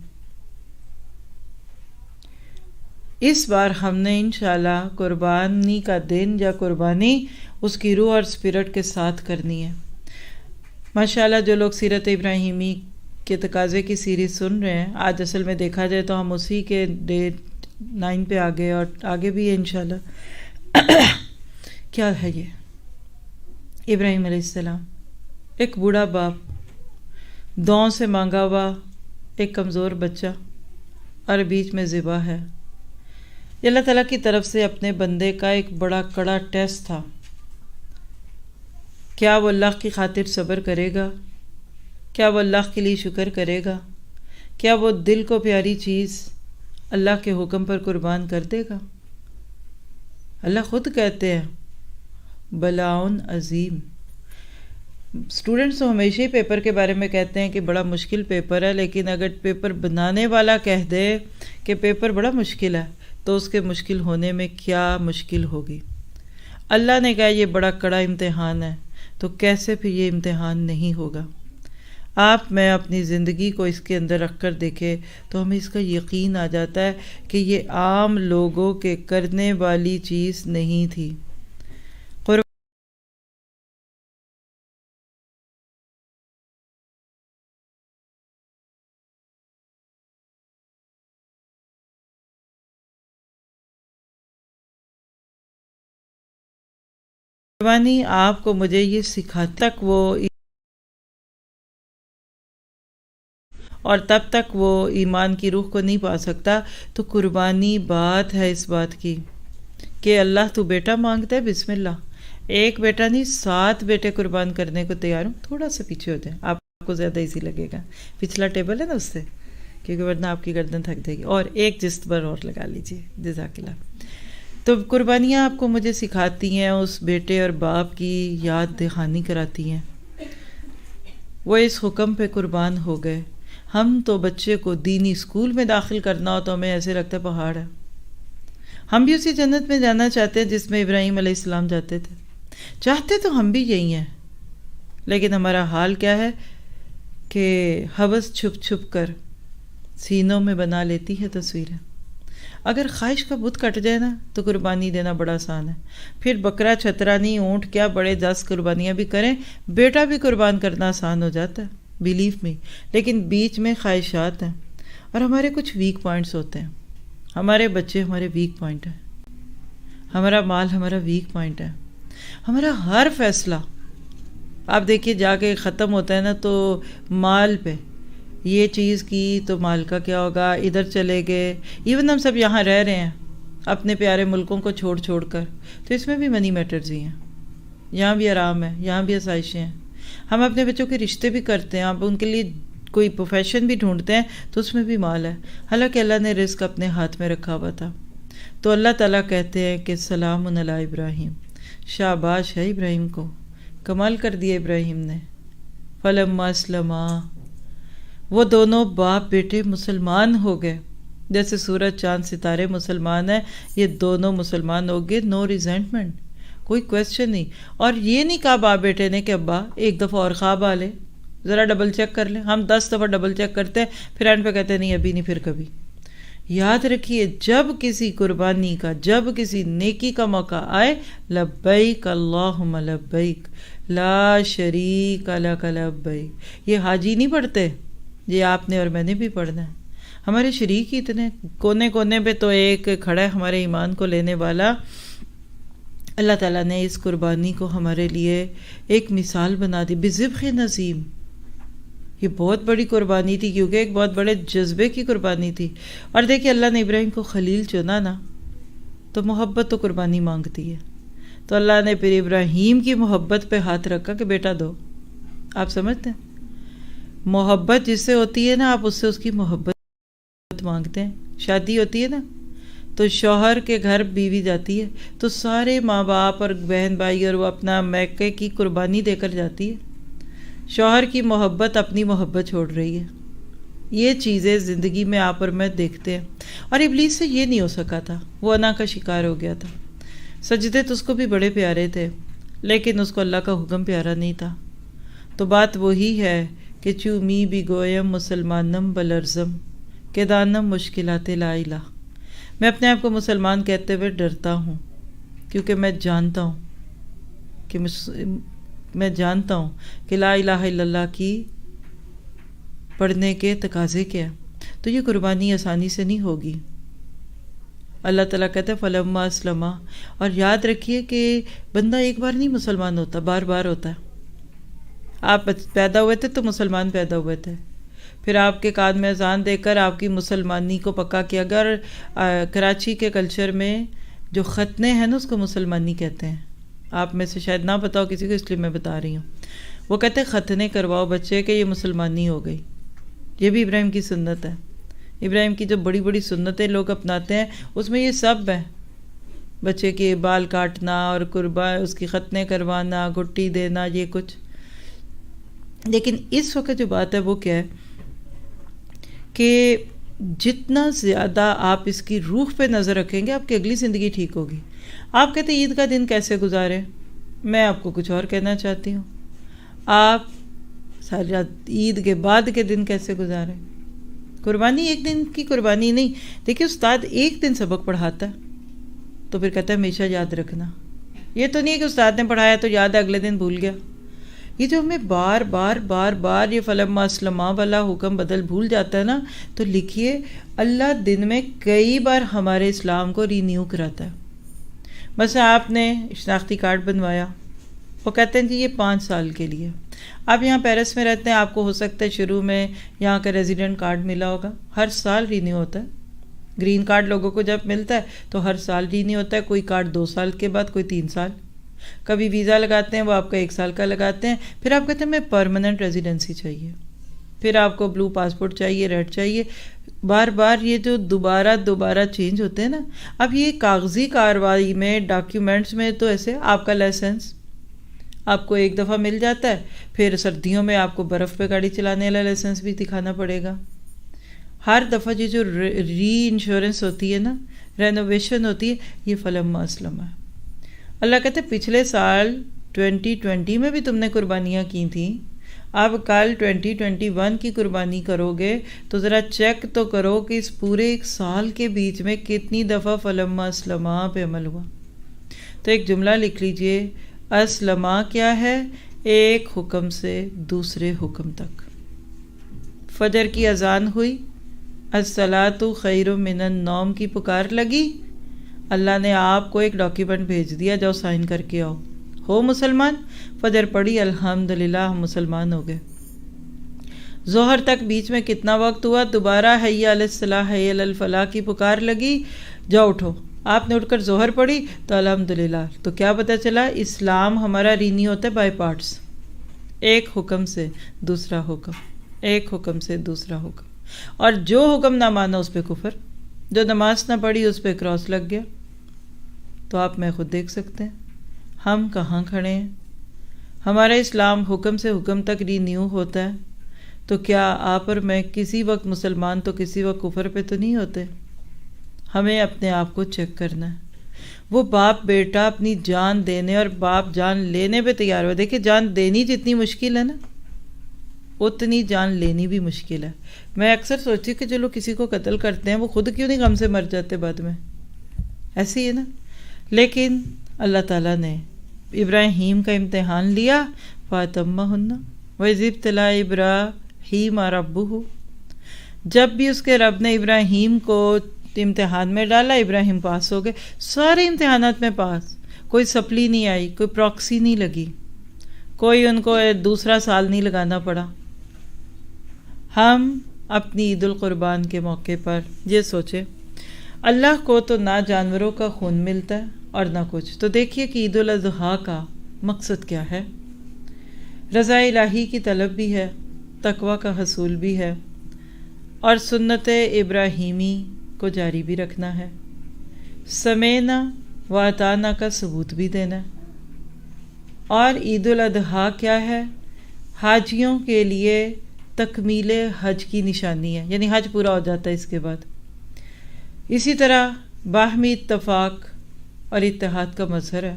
اس بار ہم نے انشاءاللہ قربانی کا دن یا قربانی اس کی روح اور اسپرٹ کے ساتھ کرنی ہے. ماشاءاللہ جو لوگ سیرت ابراہیمی کے تقاضے کی سیریز سن رہے ہیں، آج اصل میں دیکھا جائے تو ہم اسی کے ڈیٹ 9 پہ آگے اور آگے بھی ہے انشاءاللہ. کیا ہے یہ؟ ابراہیم علیہ السلام، ایک بوڑھا باپ، دعاؤں سے مانگا ہوا ایک کمزور بچہ، اور بیچ میں ذبح ہے. یہ اللہ تعالیٰ کی طرف سے اپنے بندے کا ایک بڑا کڑا ٹیسٹ تھا. کیا وہ اللہ کی خاطر صبر کرے گا؟ کیا وہ اللہ کے لیے شکر کرے گا؟ کیا وہ دل کو پیاری چیز اللہ کے حکم پر قربان کر دے گا؟ اللہ خود کہتے ہیں بلاؤن عظیم. اسٹوڈنٹس تو ہمیشہ ہی پیپر کے بارے میں کہتے ہیں کہ بڑا مشکل پیپر ہے، لیکن اگر پیپر بنانے والا کہہ دے کہ پیپر بڑا مشکل ہے تو اس کے مشکل ہونے میں کیا مشکل ہوگی. اللہ نے کہا یہ بڑا کڑا امتحان ہے، تو کیسے پھر یہ امتحان نہیں ہوگا؟ آپ میں اپنی زندگی کو اس کے اندر رکھ کر دیکھے تو ہمیں اس کا یقین آ جاتا ہے کہ یہ عام لوگوں کے کرنے والی چیز نہیں تھی. قربانی آپ کو مجھے یہ سکھاتی تک وہ اور تب تک وہ ایمان کی روح کو نہیں پا سکتا. تو قربانی بات ہے اس بات کی کہ اللہ تو بیٹا مانگتا ہے، بسم اللہ. ایک بیٹا نہیں، 7 بیٹے قربان کرنے کو تیار ہوں. تھوڑا سا پیچھے ہو جائیں، آپ کو زیادہ ایزی لگے گا. پچھلا ٹیبل ہے نا اس سے، کیونکہ ورنہ آپ کی گردن تھک جائے گی. اور ایک جست پر اور لگا لیجیے، جزاک اللہ. تو قربانیاں آپ کو مجھے سکھاتی ہیں، اس بیٹے اور باپ کی یاد دہانی کراتی ہیں. وہ اس حکم پہ قربان ہو گئے. ہم تو بچے کو دینی اسکول میں داخل کرنا ہو تو ہمیں ایسے لگتا ہے پہاڑ ہے. ہم بھی اسی جنت میں جانا چاہتے ہیں جس میں ابراہیم علیہ السلام جاتے تھے. چاہتے تو ہم بھی یہی ہیں، لیکن ہمارا حال کیا ہے کہ ہوس چھپ چھپ کر سینوں میں بنا لیتی ہے تصویریں. اگر خواہش کا بت کٹ جائے نا تو قربانی دینا بڑا آسان ہے. پھر بکرا چھترانی اونٹ کیا بڑے 10 قربانیاں بھی کریں، بیٹا بھی قربان کرنا آسان ہو جاتا ہے، بیلیو می. لیکن بیچ میں خواہشات ہیں اور ہمارے کچھ ویک پوائنٹس ہوتے ہیں. ہمارے بچے ہمارے ویک پوائنٹ ہیں، ہمارا مال ہمارا ویک پوائنٹ ہے. ہمارا ہر فیصلہ آپ دیکھیے جا کے ختم ہوتا ہے نا تو مال پہ، یہ چیز کی تو مال کا کیا ہوگا، ادھر چلے گئے. ایون ہم سب یہاں رہ رہے ہیں اپنے پیارے ملکوں کو چھوڑ چھوڑ کر، تو اس میں بھی منی میٹرز ہی ہیں. یہاں بھی آرام ہے، یہاں بھی آسائشیں ہیں. ہم اپنے بچوں کے رشتے بھی کرتے ہیں، آپ ان کے لیے کوئی پروفیشن بھی ڈھونڈتے ہیں تو اس میں بھی مال ہے. حالانکہ اللہ نے رزق اپنے ہاتھ میں رکھا ہوا تھا. تو اللہ تعالیٰ کہتے ہیں کہ سلام علی ابراہیم، شاباش ہے ابراہیم کو، کمال کر دیا ابراہیم نے. فلما اسلما، وہ دونوں باپ بیٹے مسلمان ہو گئے. جیسے سورج چاند ستارے مسلمان ہیں، یہ دونوں مسلمان ہو گئے. نو ریزنٹمنٹ، کوئی کویسچن نہیں. اور یہ نہیں کہا باپ بیٹے نے کہ ابا ایک دفعہ اور خواب آ لے، ذرا ڈبل چیک کر لیں. ہم 10 دفعہ ڈبل چیک کرتے ہیں، پھر اینڈ پہ کہتے ہیں نہیں ابھی نہیں، پھر کبھی. یاد رکھیے جب کسی قربانی کا، جب کسی نیکی کا موقع آئے، لبیک اللہم لبیک لا شریک لک لبیک، یہ حاجی نہیں پڑھتے، یہ آپ نے اور میں نے بھی پڑھنا ہے۔ ہمارے شریک ہی اتنے کونے کونے پہ تو ایک کھڑا ہے ہمارے ایمان کو لینے والا۔ اللہ تعالیٰ نے اس قربانی کو ہمارے لیے ایک مثال بنا دی، بذبح نظیم۔ یہ بہت بڑی قربانی تھی کیونکہ ایک بہت بڑے جذبے کی قربانی تھی۔ اور دیکھیں اللہ نے ابراہیم کو خلیل چنا نا، تو محبت تو قربانی مانگتی ہے، تو اللہ نے پھر ابراہیم کی محبت پہ ہاتھ رکھا کہ بیٹا دو۔ آپ سمجھتے ہیں محبت جس سے ہوتی ہے نا، آپ اس سے اس کی محبت مانگتے ہیں۔ شادی ہوتی ہے نا تو شوہر کے گھر بیوی جاتی ہے تو سارے ماں باپ اور بہن بھائی اور وہ اپنا میکے کی قربانی دے کر جاتی ہے۔ شوہر کی محبت اپنی محبت چھوڑ رہی ہے۔ یہ چیزیں زندگی میں آپ اور میں دیکھتے ہیں، اور ابلیس سے یہ نہیں ہو سکا تھا، وہ انا کا شکار ہو گیا تھا۔ سجدے تو اس کو بھی بڑے پیارے تھے، لیکن اس کو اللہ کا حکم پیارا نہیں تھا۔ تو بات وہی ہے کہ چومی بھی گویم مسلمانم بلرزم کہ دانم مشکلات لا الہ۔ میں اپنے آپ کو مسلمان کہتے ہوئے ڈرتا ہوں، کیونکہ میں جانتا ہوں کہ لا الہ الا اللہ کی پڑھنے کے تقاضے کیا، تو یہ قربانی آسانی سے نہیں ہوگی۔ اللہ تعالیٰ کہتا ہے فلما اسلما، اور یاد رکھیے کہ بندہ ایک بار نہیں مسلمان ہوتا، بار بار ہوتا ہے۔ آپ پیدا ہوئے تھے تو مسلمان پیدا ہوئے تھے، پھر آپ کے کان میں اذان دے کر آپ کی مسلمانی کو پکا کیا۔ اگر کراچی کے کلچر میں جو ختنے ہیں نا اس کو مسلمانی کہتے ہیں، آپ میں سے شاید نہ پتا ہو کسی کو، اس لیے میں بتا رہی ہوں۔ وہ کہتے ہیں ختنے کرواؤ بچے کہ یہ مسلمانی ہو گئی۔ یہ بھی ابراہیم کی سنت ہے۔ ابراہیم کی جو بڑی بڑی سنتیں لوگ اپناتے ہیں اس میں یہ سب ہے، بچے کے بال کاٹنا اور اس کی ختنے کروانا، گھٹی دینا، یہ کچھ۔ لیکن اس وقت جو بات ہے وہ کیا ہے کہ جتنا زیادہ آپ اس کی روح پہ نظر رکھیں گے آپ کی اگلی زندگی ٹھیک ہوگی۔ آپ کہتے ہیں عید کا دن کیسے گزارے، میں آپ کو کچھ اور کہنا چاہتی ہوں۔ آپ ساری رات عید کے بعد کے دن کیسے گزاریں۔ قربانی ایک دن کی قربانی نہیں۔ دیکھیے استاد ایک دن سبق پڑھاتا ہے تو پھر کہتا ہے ہمیشہ یاد رکھنا۔ یہ تو نہیں ہے کہ استاد نے پڑھایا تو یاد ہے اگلے دن بھول گیا۔ یہ جو ہمیں بار بار یہ فلما اسلما والا حکم بدل بھول جاتا ہے نا، تو لکھیے اللہ دن میں کئی بار ہمارے اسلام کو رینیو کراتا ہے۔ مثلا آپ نے شناختی کارڈ بنوایا، وہ کہتے ہیں کہ یہ 5 سال کے لیے۔ آپ یہاں پیرس میں رہتے ہیں، آپ کو ہو سکتا ہے شروع میں یہاں کا ریزیڈنٹ کارڈ ملا ہوگا، ہر سال رینیو ہوتا ہے۔ گرین کارڈ لوگوں کو جب ملتا ہے تو ہر سال رینیو ہوتا ہے، کوئی کارڈ 2 سال کے بعد، کوئی 3 سال۔ کبھی ویزا لگاتے ہیں وہ آپ کا 1 سال کا لگاتے ہیں، پھر آپ کہتے ہیں میں پرماننٹ ریزیڈنسی چاہیے، پھر آپ کو بلو پاسپورٹ چاہیے، ریڈ چاہیے، بار بار یہ جو دوبارہ چینج ہوتے ہیں نا۔ اب یہ کاغذی کارروائی میں، ڈاکیومنٹس میں تو ایسے آپ کا لائسنس آپ کو ایک دفعہ مل جاتا ہے، پھر سردیوں میں آپ کو برف پہ گاڑی چلانے والا لائسنس بھی دکھانا پڑے گا۔ ہر دفعہ یہ جو ری انشورنس ہوتی ہے نا، رینوویشن ہوتی ہے، یہ فلما اسلما ہے۔ اللہ کہتے ہیں پچھلے سال 2020 میں بھی تم نے قربانیاں کی تھیں، اب کل 2021 کی قربانی کرو گے تو ذرا چیک تو کرو کہ اس پورے 1 سال کے بیچ میں کتنی دفعہ فلما اسلما پہ عمل ہوا۔ تو ایک جملہ لکھ لیجئے، اسلما کیا ہے؟ ایک حکم سے دوسرے حکم تک۔ فجر کی اذان ہوئی، الصلاۃ خیر من النوم کی پکار لگی، اللہ نے آپ کو ایک ڈاکیومنٹ بھیج دیا، جاؤ سائن کر کے آؤ، ہو مسلمان۔ فجر پڑھی، الحمدللہ ہم مسلمان ہو گئے۔ ظہر تک بیچ میں کتنا وقت ہوا، دوبارہ حی علی الصلاح حی علی الفلاح کی پکار لگی، جاؤ اٹھو۔ آپ نے اٹھ کر ظہر پڑھی تو الحمدللہ۔ تو کیا پتہ چلا، اسلام ہمارا رینی ہوتا ہے بائی پارٹس، ایک حکم سے دوسرا حکم، ایک حکم سے دوسرا حکم۔ اور جو حکم نہ مانا اس پہ کفر، جو نماز نہ پڑھی اس پہ کراس لگ گیا۔ تو آپ میں خود دیکھ سکتے ہیں ہم کہاں کھڑے ہیں۔ ہمارا اسلام حکم سے حکم تک رینیو ہوتا ہے، تو کیا آپ اور میں کسی وقت مسلمان تو کسی وقت کفر پہ تو نہیں ہوتے؟ ہمیں اپنے آپ کو چیک کرنا ہے۔ وہ باپ بیٹا اپنی جان دینے اور باپ جان لینے پہ تیار ہو۔ دیکھیں جان دینی جتنی مشکل ہے نا، اتنی جان لینی بھی مشکل ہے۔ میں اکثر سوچتی ہوں کہ جو لوگ کسی کو قتل کرتے ہیں وہ خود کیوں نہیں غم سے مر جاتے بعد میں، ایسے ہی ہے نا۔ لیکن اللہ تعالیٰ نے ابراہیم کا امتحان لیا، فَأَتَمَّهُنَّ وَإِذِ ابْتَلَىٰ إِبْرَاهِيمَ رَبُّهُ، جب بھی اس کے رب نے ابراہیم کو امتحان میں ڈالا، ابراہیم پاس ہو گئے، سارے امتحانات میں پاس، کوئی سپلی نہیں آئی، کوئی پراکسی نہیں لگی، کوئی ان کو دوسرا سال نہیں لگانا پڑا۔ ہم اپنی عید القربان کے موقع پر یہ سوچیں، اللہ کو تو نہ جانوروں کا خون ملتا ہے اور نہ کچھ، تو دیکھیے کہ عید الاضحیٰ کا مقصد کیا ہے۔ رضا الہی کی طلب بھی ہے، تقوی کا حصول بھی ہے، اور سنت ابراہیمی کو جاری بھی رکھنا ہے، سمینا و اطعنا کا ثبوت بھی دینا ہے۔ اور عید الاضحیٰ کیا ہے؟ حاجیوں کے لیے تکمیل حج کی نشانی ہے، یعنی حج پورا ہو جاتا ہے اس کے بعد۔ اسی طرح باہمی اتفاق اور اتحاد کا مظہر ہے،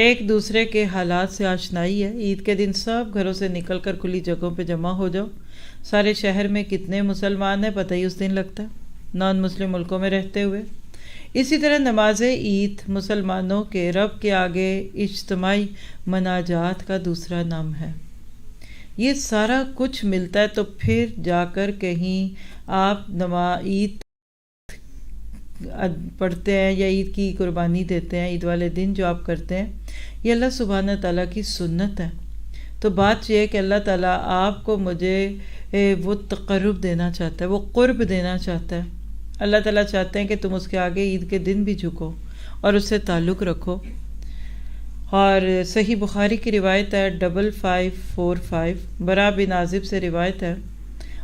ایک دوسرے کے حالات سے آشنائی ہے۔ عید کے دن سب گھروں سے نکل کر کھلی جگہوں پہ جمع ہو جاؤ، سارے شہر میں کتنے مسلمان ہیں پتہ ہی اس دن لگتا ہے، نان مسلم ملکوں میں رہتے ہوئے۔ اسی طرح نماز عید مسلمانوں کے رب کے آگے اجتماعی مناجات کا دوسرا نام ہے۔ یہ سارا کچھ ملتا ہے تو پھر جا کر کہیں آپ عید پڑھتے ہیں یا عید کی قربانی دیتے ہیں، عید والے دن جو آپ کرتے ہیں، یہ اللہ سبحانہ تعالیٰ کی سنت ہے۔ تو بات یہ ہے کہ اللہ تعالیٰ آپ کو مجھے وہ تقرب دینا چاہتا ہے، وہ قرب دینا چاہتا ہے۔ اللہ تعالیٰ چاہتے ہیں کہ تم اس کے آگے عید کے دن بھی جھکو اور اس سے تعلق رکھو۔ اور صحیح بخاری کی روایت ہے 5545، برا بن عازب سے روایت ہے،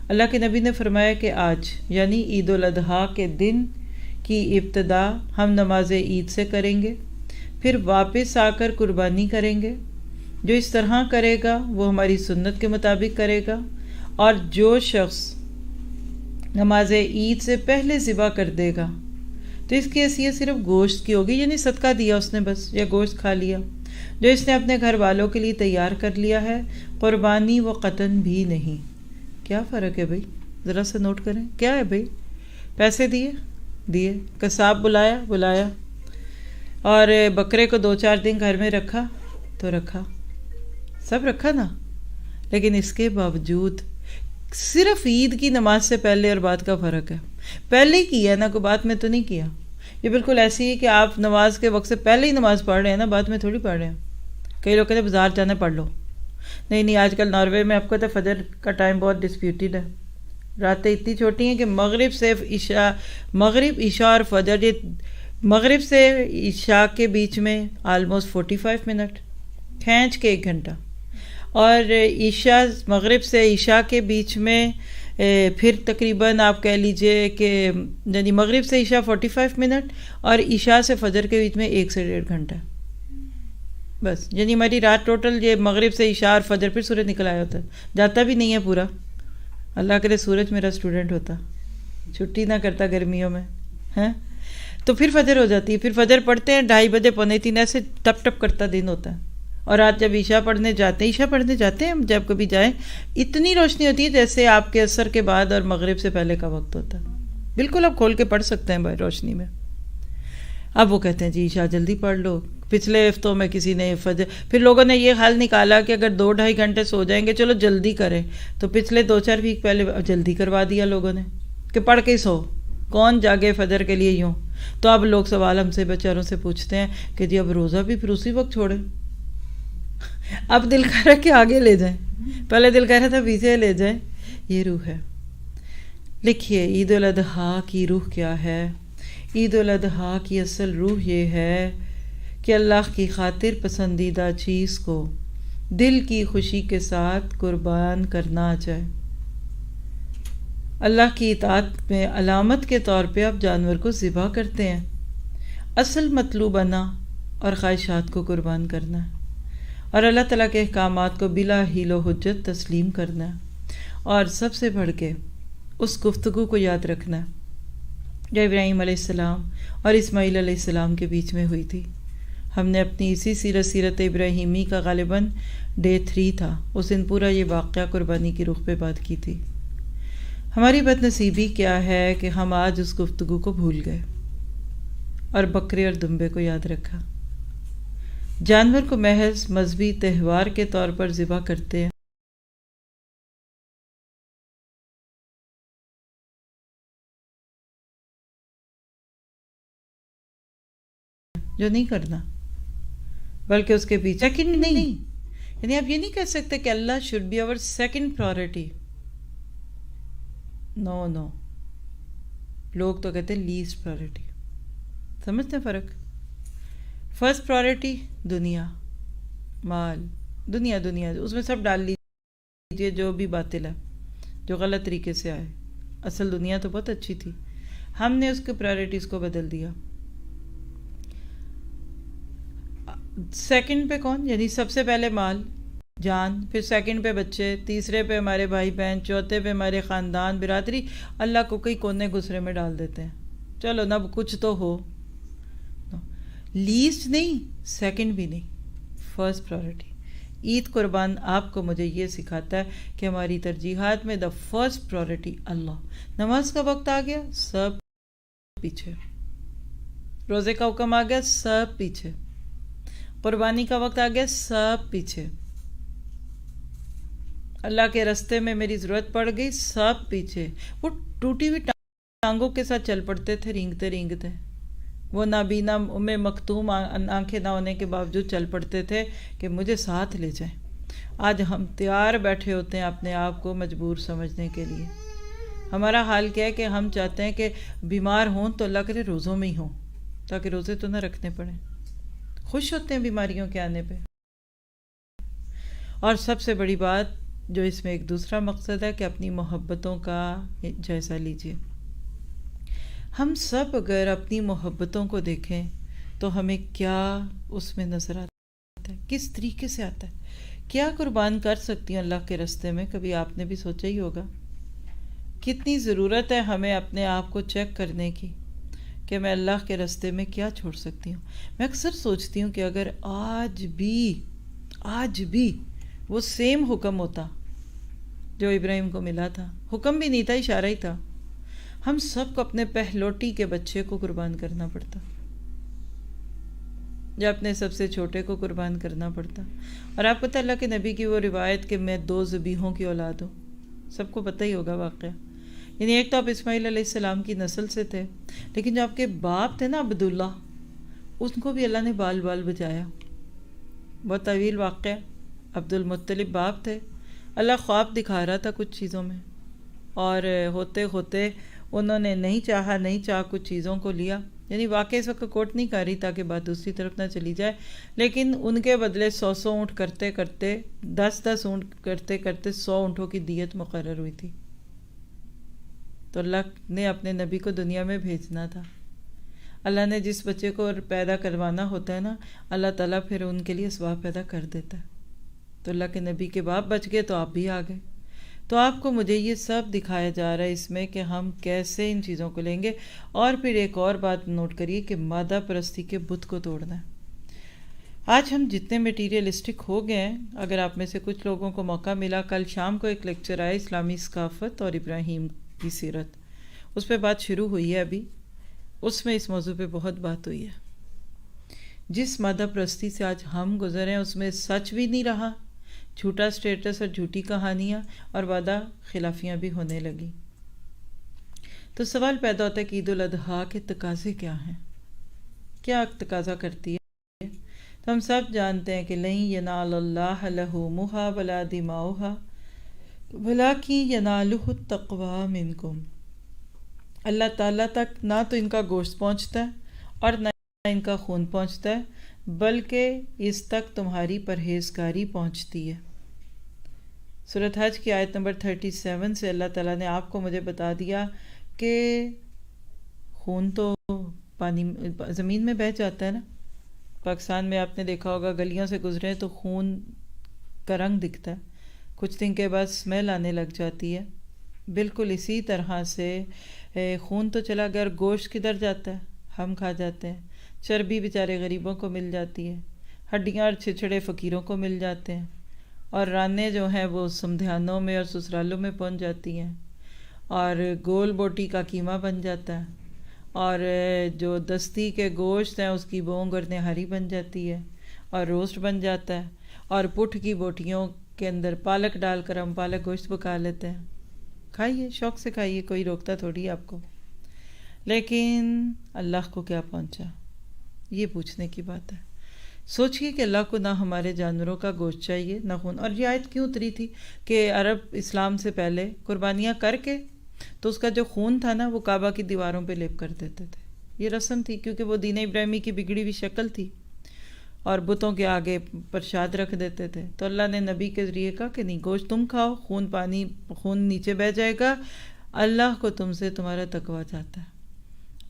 اللہ کے نبی نے فرمایا کہ آج یعنی عید الاضحیٰ کے دن کی ابتدا ہم نماز عید سے کریں گے، پھر واپس آ کر قربانی کریں گے۔ جو اس طرح کرے گا وہ ہماری سنت کے مطابق کرے گا، اور جو شخص نماز عید سے پہلے ذبح کر دے گا تو اس کی حیثیت صرف گوشت کی ہوگی، یعنی صدقہ دیا اس نے بس، یا گوشت کھا لیا۔ جو اس نے اپنے گھر والوں کے لیے تیار کر لیا ہے، قربانی و قطن بھی نہیں۔ کیا فرق ہے بھائی؟ ذرا سا نوٹ کریں، کیا ہے بھائی؟ پیسے دیے، قصاب بلایا، اور بکرے کو 2-4 دن گھر میں رکھا تو رکھا، سب رکھا نا، لیکن اس کے باوجود صرف عید کی نماز سے پہلے اور بعد کا فرق ہے۔ پہلے ہی کیا نا، کوئی بعد میں تو نہیں کیا۔ یہ بالکل ایسی ہے کہ آپ نماز کے وقت سے پہلے ہی نماز پڑھ رہے ہیں نا، بعد میں تھوڑی پڑھ رہے ہیں۔ کئی لوگ کہتے ہیں بازار جانا پڑھ لو، نہیں، آج کل ناروے میں آپ کو تو فجر کا ٹائم بہت ڈسپیوٹیڈ ہے، راتیں اتنی چھوٹی ہیں کہ مغرب عشاء اور فجر، یہ مغرب سے عشاء کے بیچ میں آلموسٹ 45 منٹ، کھینچ کے 1 گھنٹہ، اور مغرب سے عشاء کے بیچ میں پھر تقریباً آپ کہہ لیجئے کہ یعنی مغرب سے عشاء 45 منٹ اور عشاء سے فجر کے بیچ میں 1 سے 1.5 گھنٹہ، بس یعنی ہماری رات ٹوٹل یہ مغرب سے عشاء اور فجر، پھر سورج نکل آیا ہوتا ہے، جاتا بھی نہیں ہے پورا۔ اللہ کرے سورج میرا اسٹوڈنٹ ہوتا، چھٹی نہ کرتا گرمیوں میں، ہیں تو پھر فجر ہو جاتی ہے، پھر فجر پڑھتے ہیں 2:30 بجے 2:45 ایسے ٹپ ٹپ کرتا دن ہوتا ہے۔ اور رات جب عشاء پڑھنے جاتے ہیں ہم، جب کبھی جائیں اتنی روشنی ہوتی ہے جیسے آپ کے عصر کے بعد اور مغرب سے پہلے کا وقت ہوتا ہے، بالکل آپ کھول کے پڑھ سکتے ہیں روشنی میں۔ اب وہ کہتے ہیں جی عشاء جلدی پڑھ لو۔ پچھلے ہفتوں میں کسی نے پھر لوگوں نے یہ حل نکالا کہ اگر 2-2.5 گھنٹے سو جائیں گے چلو جلدی کریں، تو پچھلے 2-4 ویک پہلے جلدی کروا دیا لوگوں نے کہ پڑھ کے سو، کون جاگے فجر کے لیے یوں۔ تو اب لوگ سوال ہم سے بیچاروں سے پوچھتے ہیں کہ جی اب روزہ بھی پھر اسی وقت چھوڑیں، اب دل کر رہا کہ آگے لے جائیں، پہلے دل کہہ رہا تھا پیچھے لے جائیں۔ یہ روح ہے۔ لکھیے عید الاضحیٰ کی روح کیا ہے؟ عید الاضحیٰ کی اصل روح یہ ہے کہ اللہ کی خاطر پسندیدہ چیز کو دل کی خوشی کے ساتھ قربان کرنا چاہے۔ اللہ کی اطاعت میں علامت کے طور پہ آپ جانور کو ذبح کرتے ہیں، اصل مطلوبانہ اور خواہشات کو قربان کرنا ہے، اور اللہ تعالیٰ کے احکامات کو بلا حیل و حجت تسلیم کرنا ہے، اور سب سے بڑھ کے اس گفتگو کو یاد رکھنا ہے جو ابراہیم علیہ السلام اور اسماعیل علیہ السلام کے بیچ میں ہوئی تھی۔ ہم نے اپنی اسی سیرت ابراہیمی کا غالباً ڈے 3 تھا، اس دن پورا یہ واقعہ قربانی کی رخ پہ بات کی تھی۔ ہماری بد نصیبی کیا ہے کہ ہم آج اس گفتگو کو بھول گئے اور بکرے اور دمبے کو یاد رکھا۔ جانور کو محض مذہبی تہوار کے طور پر ذبح کرتے ہیں، جو نہیں کرنا، بلکہ اس کے پیچھے سیکنڈ نہیں، یعنی آپ یہ نہیں کہہ سکتے کہ Allah should be our second priority. No, لوگ تو کہتے ہیں لیسٹ پرائورٹی۔ سمجھتے ہیں فرق؟ فرسٹ پرائورٹی دنیا، مال، دنیا اس میں سب ڈال لیجیے جو بھی باطل ہے، جو غلط طریقے سے آئے۔ اصل دنیا تو بہت اچھی تھی، ہم نے اس کے پرائورٹیز کو بدل دیا۔ سیکنڈ پہ کون؟ یعنی سب سے پہلے مال، جان، پھر سیکنڈ پہ بچے، تیسرے پہ ہمارے بھائی بہن، چوتھے پہ ہمارے خاندان، برادری، اللہ کو کئی کونے گسرے میں ڈال دیتے ہیں۔ چلو نہ کچھ تو ہو، لیسٹ نہیں، سیکنڈ بھی نہیں، فرسٹ پرائورٹی۔ عید قربان آپ کو مجھے یہ سکھاتا ہے کہ ہماری ترجیحات میں دا فرسٹ پرائورٹی اللہ۔ نماز کا وقت آ گیا، سب پیچھے۔ روزے کا حکم آ گیا، سب پیچھے۔ قربانی کا وقت آ گیا، سب پیچھے۔ اللہ کے راستے میں میری ضرورت پڑ گئی، سب پیچھے۔ وہ ٹوٹی ہوئی ٹانگوں کے ساتھ چل پڑتے تھے، رینگتے، وہ نابینا میں مختوم آنکھیں نہ ہونے کے باوجود چل پڑتے تھے کہ مجھے ساتھ لے جائیں۔ آج ہم تیار بیٹھے ہوتے ہیں اپنے آپ کو مجبور سمجھنے کے لیے۔ ہمارا حال کیا ہے کہ ہم چاہتے ہیں کہ بیمار ہوں تو اللہ کرے روزوں میں ہی ہوں، تاکہ روزے تو نہ رکھنے پڑیں۔ خوش ہوتے ہیں بیماریوں کے آنے پہ۔ اور سب سے بڑی بات جو اس میں ایک دوسرا مقصد ہے کہ اپنی محبتوں کا جائزہ لیجئے۔ ہم سب اگر اپنی محبتوں کو دیکھیں تو ہمیں کیا اس میں نظر آتا ہے، کس طریقے سے آتا ہے، کیا قربان کر سکتی ہوں اللہ کے راستے میں؟ کبھی آپ نے بھی سوچا ہی ہوگا کتنی ضرورت ہے ہمیں اپنے آپ کو چیک کرنے کی کہ میں اللہ کے راستے میں کیا چھوڑ سکتی ہوں۔ میں اکثر سوچتی ہوں کہ اگر آج بھی وہ سیم حکم ہوتا جو ابراہیم کو ملا تھا، حکم بھی نہیں تھا، اشارہ ہی تھا، ہم سب کو اپنے پہلوٹی کے بچے کو قربان کرنا پڑتا، یا اپنے سب سے چھوٹے کو قربان کرنا پڑتا۔ اور آپ پتہ اللہ کے نبی کی وہ روایت کہ میں 2 ذبیحوں کی اولاد ہوں، سب کو پتہ ہی ہوگا واقعہ۔ یعنی ایک تو آپ اسماعیل علیہ السلام کی نسل سے تھے، لیکن جو آپ کے باپ تھے نا عبداللہ، ان کو بھی اللہ نے بال بچایا۔ بہت طویل واقعہ۔ عبد المطلب باپ تھے، اللہ خواب دکھا رہا تھا کچھ چیزوں میں، اور ہوتے انہوں نے نہیں چاہا کچھ چیزوں کو لیا۔ یعنی واقعی اس وقت کوٹ نہیں کر رہی تاکہ بات دوسری طرف نہ چلی جائے، لیکن ان کے بدلے 100 اونٹ کرتے 10 اونٹ کرتے 100 اونٹوں کی دیت مقرر ہوئی تھی۔ تو اللہ نے اپنے نبی کو دنیا میں بھیجنا تھا۔ اللہ نے جس بچے کو پیدا کروانا ہوتا ہے نا، اللہ تعالیٰ پھر ان کے لیے اسباب پیدا کر دیتا ہے۔ تو اللہ کے نبی کے باپ بچ گئے تو آپ بھی آ گئے۔ تو آپ کو مجھے یہ سب دکھایا جا رہا ہے اس میں کہ ہم کیسے ان چیزوں کو لیں گے۔ اور پھر ایک اور بات نوٹ کریے کہ مادہ پرستی کے بت کو توڑنا ہے۔ آج ہم جتنے میٹیریلسٹک ہو گئے ہیں، اگر آپ میں سے کچھ لوگوں کو موقع ملا، کل شام کو ایک لیکچر آیا اسلامی ثقافت اور ابراہیم کی سیرت، اس پہ بات شروع ہوئی ہے ابھی، اس میں اس موضوع پہ بہت بات ہوئی ہے۔ جس مادہ پرستی سے آج ہم گزرے ہیں اس میں سچ بھی نہیں رہا، جھوٹا سٹیٹس اور جھوٹی کہانیاں اور وعدہ خلافیاں بھی ہونے لگی۔ تو سوال پیدا ہوتا ہے کہ عید الاضحیٰ کے تقاضے کیا ہیں، کیا تقاضا کرتی ہے؟ تو ہم سب جانتے ہیں کہ لن ینال اللہ لحومها ولا دماؤها ولکن ینالہ التقوی منکم۔ اللہ تعالیٰ تک نہ تو ان کا گوشت پہنچتا ہے اور نہ ان کا خون پہنچتا ہے، بلکہ اس تک تمہاری پرہیزگاری پہنچتی ہے۔ سورۃ حج کی آیت نمبر 37 سے اللہ تعالیٰ نے آپ کو مجھے بتا دیا کہ خون تو پانی زمین میں بہہ جاتا ہے نا۔ پاکستان میں آپ نے دیکھا ہوگا گلیوں سے گزرے تو خون کا رنگ دکھتا ہے، کچھ دن کے بعد اسمیل آنے لگ جاتی ہے۔ بالکل اسی طرح سے خون تو چلا گیا، گوشت کدھر جاتا ہے؟ ہم کھا جاتے ہیں۔ چربی بیچارے غریبوں کو مل جاتی ہے، ہڈیاں اور چھچڑے فقیروں کو مل جاتے ہیں، اور رانے جو ہیں وہ سمدھیانوں میں اور سسرالوں میں پہنچ جاتی ہیں، اور گول بوٹی کا قیمہ بن جاتا ہے، اور جو دستی کے گوشت ہیں اس کی بونگ اور نہاری بن جاتی ہے، اور روسٹ بن جاتا ہے، اور پٹھ کی بوٹیوں کے اندر پالک ڈال کر ہم پالک گوشت پکا لیتے ہیں۔ کھائیے، شوق سے کھائیے، کوئی روکتا تھوڑی آپ کو۔ لیکن اللہ کو کیا پہنچا، یہ پوچھنے کی بات ہے۔ سوچئے کہ اللہ کو نہ ہمارے جانوروں کا گوشت چاہیے نہ خون۔ اور یہ آیت کیوں اتری تھی کہ عرب اسلام سے پہلے قربانیاں کر کے تو اس کا جو خون تھا نا وہ کعبہ کی دیواروں پہ لیپ کر دیتے تھے۔ یہ رسم تھی کیونکہ وہ دین ابراہیمی کی بگڑی ہوئی شکل تھی، اور بتوں کے آگے پرشاد رکھ دیتے تھے۔ تو اللہ نے نبی کے ذریعے کہا کہ نہیں، گوشت تم کھاؤ، خون نیچے بہہ جائے گا، اللہ کو تم سے تمہارا تقویٰ چاہتا ہے۔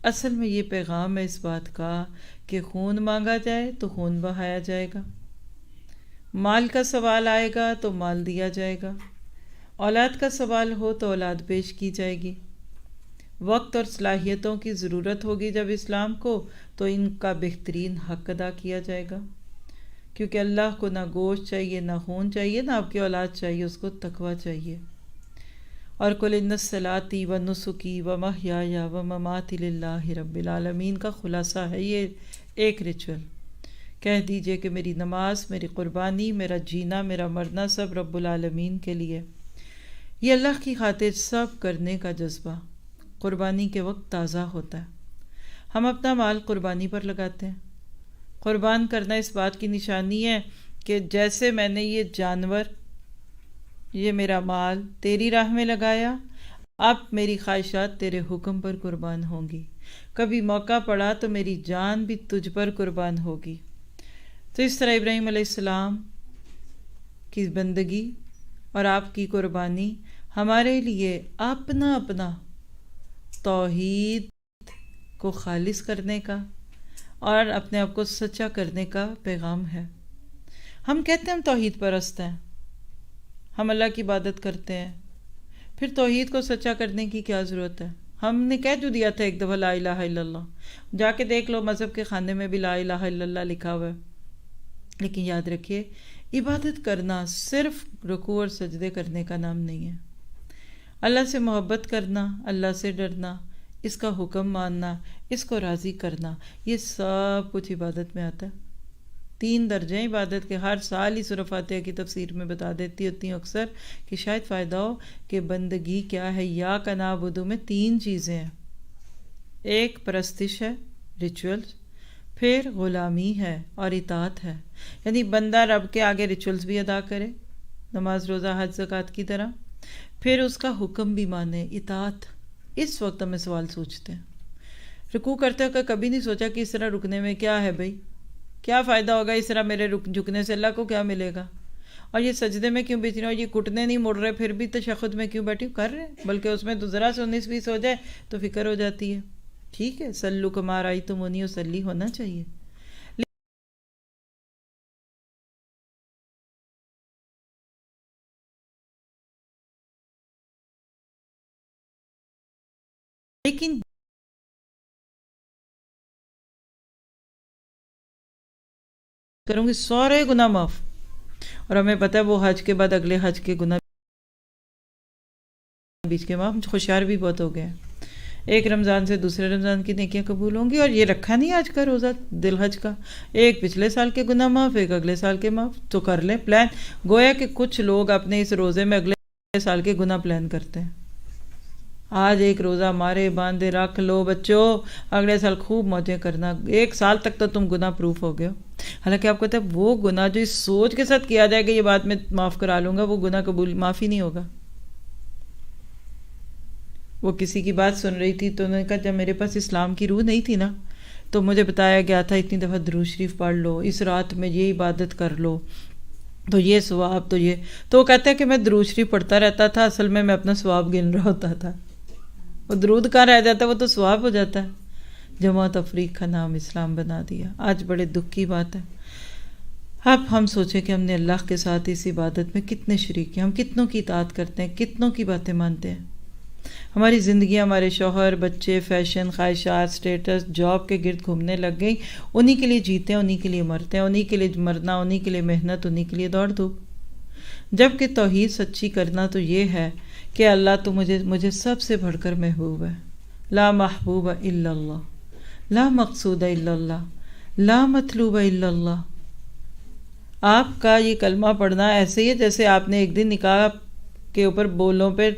اصل میں یہ پیغام ہے اس بات کا کہ خون مانگا جائے تو خون بہایا جائے گا، مال کا سوال آئے گا تو مال دیا جائے گا، اولاد کا سوال ہو تو اولاد پیش کی جائے گی، وقت اور صلاحیتوں کی ضرورت ہوگی جب اسلام کو تو ان کا بہترین حق ادا کیا جائے گا، کیونکہ اللہ کو نہ گوشت چاہیے نہ خون چاہیے نہ آپ کی اولاد چاہیے، اس کو تقویٰ چاہیے۔ اور قل ان صلاتی و نسکی و محیای و مماتی للہ رب العالمین کا خلاصہ ہے یہ ایک ریچول۔ کہہ دیجئے کہ میری نماز، میری قربانی، میرا جینا، میرا مرنا سب رب العالمین کے لیے۔ یہ اللہ کی خاطر سب کرنے کا جذبہ قربانی کے وقت تازہ ہوتا ہے۔ ہم اپنا مال قربانی پر لگاتے ہیں۔ قربان کرنا اس بات کی نشانی ہے کہ جیسے میں نے یہ جانور، یہ میرا مال تیری راہ میں لگایا، اب میری خواہشات تیرے حکم پر قربان ہوں گی، کبھی موقع پڑا تو میری جان بھی تجھ پر قربان ہوگی۔ تو اس طرح ابراہیم علیہ السلام کی بندگی اور آپ کی قربانی ہمارے لیے اپنا توحید کو خالص کرنے کا اور اپنے آپ کو سچا کرنے کا پیغام ہے۔ ہم کہتے ہیں ہم توحید پرست ہیں، ہم اللہ کی عبادت کرتے ہیں، پھر توحید کو سچا کرنے کی کیا ضرورت ہے؟ ہم نے کہہ جو دیا تھا ایک دفعہ لا الہ الا اللہ، جا کے دیکھ لو مذہب کے خانے میں بھی لا الہ الا اللہ لکھا ہوا ہے۔ لیکن یاد رکھیے، عبادت کرنا صرف رکوع اور سجدے کرنے کا نام نہیں ہے۔ اللہ سے محبت کرنا، اللہ سے ڈرنا، اس کا حکم ماننا، اس کو راضی کرنا، یہ سب کچھ عبادت میں آتا ہے۔ 3 درجے عبادت کے، ہر سال ہی سورہ فاتحہ کی تفسیر میں بتا دیتی ہوتی ہوں اکثر کہ شاید فائدہ ہو کہ بندگی کیا ہے۔ یا کا نعبدو میں 3 چیزیں ہیں، ایک پرستش ہے، ریچولز، پھر غلامی ہے اور اطاعت ہے، یعنی بندہ رب کے آگے ریچولز بھی ادا کرے، نماز روزہ حج زکوٰۃ کی طرح، پھر اس کا حکم بھی مانے، اطاعت۔ اس وقت ہمیں سوال سوچتے ہیں، رکوع کرتے ہوئے کبھی نہیں سوچا کہ اس طرح رکنے میں کیا ہے بھائی، کیا فائدہ ہوگا اس طرح میرے جھکنے سے، اللہ کو کیا ملے گا، اور یہ سجدے میں کیوں بیٹھ رہے ہو، یہ گھٹنے نہیں مڑ رہے پھر بھی تشہد میں کیوں بیٹھی کر رہے ہیں، بلکہ اس میں تو ذرا سے 19-20 ہو جائے تو فکر ہو جاتی ہے۔ ٹھیک ہے، سلو کما رأیتمونی اصلی ہونا چاہیے، لیکن کروں گی سارے گناہ معاف، اور ہمیں پتہ ہے وہ حج کے بعد اگلے حج کے گناہ بیچ کے معاف، ہوشیار بھی بہت ہو گئے ہیں۔ ایک رمضان سے دوسرے رمضان کی نیکیاں قبول ہوں گی، اور یہ رکھا نہیں آج کا روزہ دل حج کا، ایک پچھلے سال کے گناہ معاف، ایک اگلے سال کے معاف، تو کر لیں پلان۔ گویا کہ کچھ لوگ اپنے اس روزے میں اگلے سال کے گناہ پلان کرتے ہیں۔ آج ایک روزہ مارے باندھے رکھ لو بچوں، اگلے سال خوب موجیں کرنا، 1 سال تک تو تم گناہ پروف ہو گئے ہو۔ حالانکہ آپ کو پتہ ہے وہ گناہ جو اس سوچ کے ساتھ کیا جائے کہ یہ بات میں معاف کرا لوں گا، وہ گناہ قبول معاف ہی نہیں ہوگا۔ وہ کسی کی بات سن رہی تھی تو انہوں نے کہا جب میرے پاس اسلام کی روح نہیں تھی نا تو مجھے بتایا گیا تھا اتنی دفعہ درود شریف پڑھ لو، اس رات میں یہ عبادت کر لو تو یہ ثواب، تو یہ، تو وہ کہتا ہے کہ میں درود شریف پڑھتا رہتا تھا، اصل میں اپنا ثواب گن رہا ہوتا تھا۔ وہ درود کہاں رہ جاتا ہے، وہ تو ثواب ہو جاتا ہے۔ جمع تفریق کا نام اسلام بنا دیا، آج بڑے دکھ کی بات ہے۔ اب ہم سوچیں کہ ہم نے اللہ کے ساتھ اس عبادت میں کتنے شریک ہیں، ہم کتنوں کی اطاعت کرتے ہیں، کتنوں کی باتیں مانتے ہیں۔ ہماری زندگیاں ہمارے شوہر، بچے، فیشن، خواہشات، سٹیٹس، جاب کے گرد گھومنے لگ گئی. انہی کے لیے جیتے ہیں، انہی کے لیے مرتے ہیں، انہی کے لیے مرنا، انہی کے لیے محنت، انہی کے لیے دوڑ دھوپ. جبکہ توحید سچی کرنا تو یہ ہے کہ اللہ تو مجھے سب سے بڑھ کر محبوب ہے. لا محبوب الا اللہ، لا مقصود الا اللہ، لا مطلوب الا اللہ. آپ کا یہ کلمہ پڑھنا ایسے ہی ہے جیسے آپ نے ایک دن نکاح کے اوپر بولوں پہ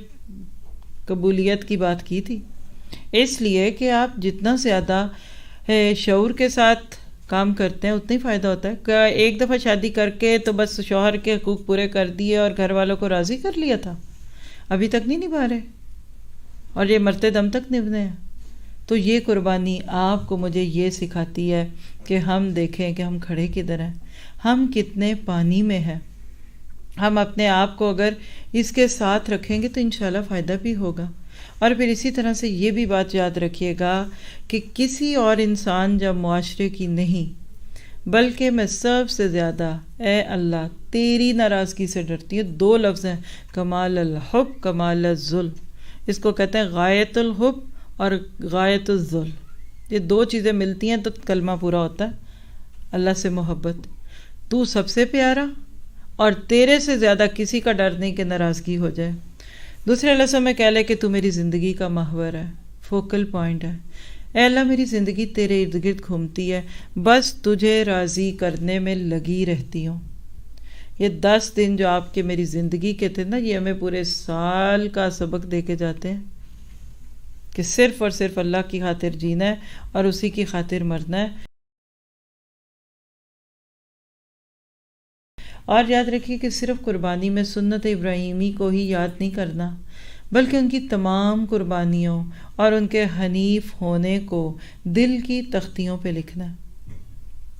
قبولیت کی بات کی تھی. اس لیے کہ آپ جتنا زیادہ شعور کے ساتھ کام کرتے ہیں اتنا ہی فائدہ ہوتا ہے. کہ ایک دفعہ شادی کر کے تو بس شوہر کے حقوق پورے کر دیے اور گھر والوں کو راضی کر لیا تھا، ابھی تک نہیں نبھا رہے اور یہ مرتے دم تک نبھنے ہیں. تو یہ قربانی آپ کو مجھے یہ سکھاتی ہے کہ ہم دیکھیں کہ ہم کھڑے کدھر ہیں، ہم کتنے پانی میں ہیں. ہم اپنے آپ کو اگر اس کے ساتھ رکھیں گے تو انشاءاللہ فائدہ بھی ہوگا. اور پھر اسی طرح سے یہ بھی بات یاد رکھیے گا کہ کسی اور انسان جب معاشرے کی نہیں بلکہ میں سب سے زیادہ اے اللہ تیری ناراضگی سے ڈرتی ہوں. 2 لفظ ہیں، کمال الحب کمال الذل. اس کو کہتے ہیں غایت الحب اور غایت الذل. یہ 2 چیزیں ملتی ہیں تو کلمہ پورا ہوتا ہے. اللہ سے محبت، تو سب سے پیارا اور تیرے سے زیادہ کسی کا ڈر نہیں کہ ناراضگی ہو جائے. دوسرے لفظ میں کہہ لے کہ تو میری زندگی کا محور ہے، فوکل پوائنٹ ہے. اے اللہ میری زندگی تیرے ارد گرد گھومتی ہے، بس تجھے راضی کرنے میں لگی رہتی ہوں. یہ 10 دن جو آپ کے میری زندگی کے تھے نا، یہ ہمیں پورے سال کا سبق دے کے جاتے ہیں کہ صرف اور صرف اللہ کی خاطر جینا ہے اور اسی کی خاطر مرنا ہے. اور یاد رکھیے کہ صرف قربانی میں سنت ابراہیمی کو ہی یاد نہیں کرنا بلکہ ان کی تمام قربانیوں اور ان کے حنیف ہونے کو دل کی تختیوں پہ لکھنا ہے.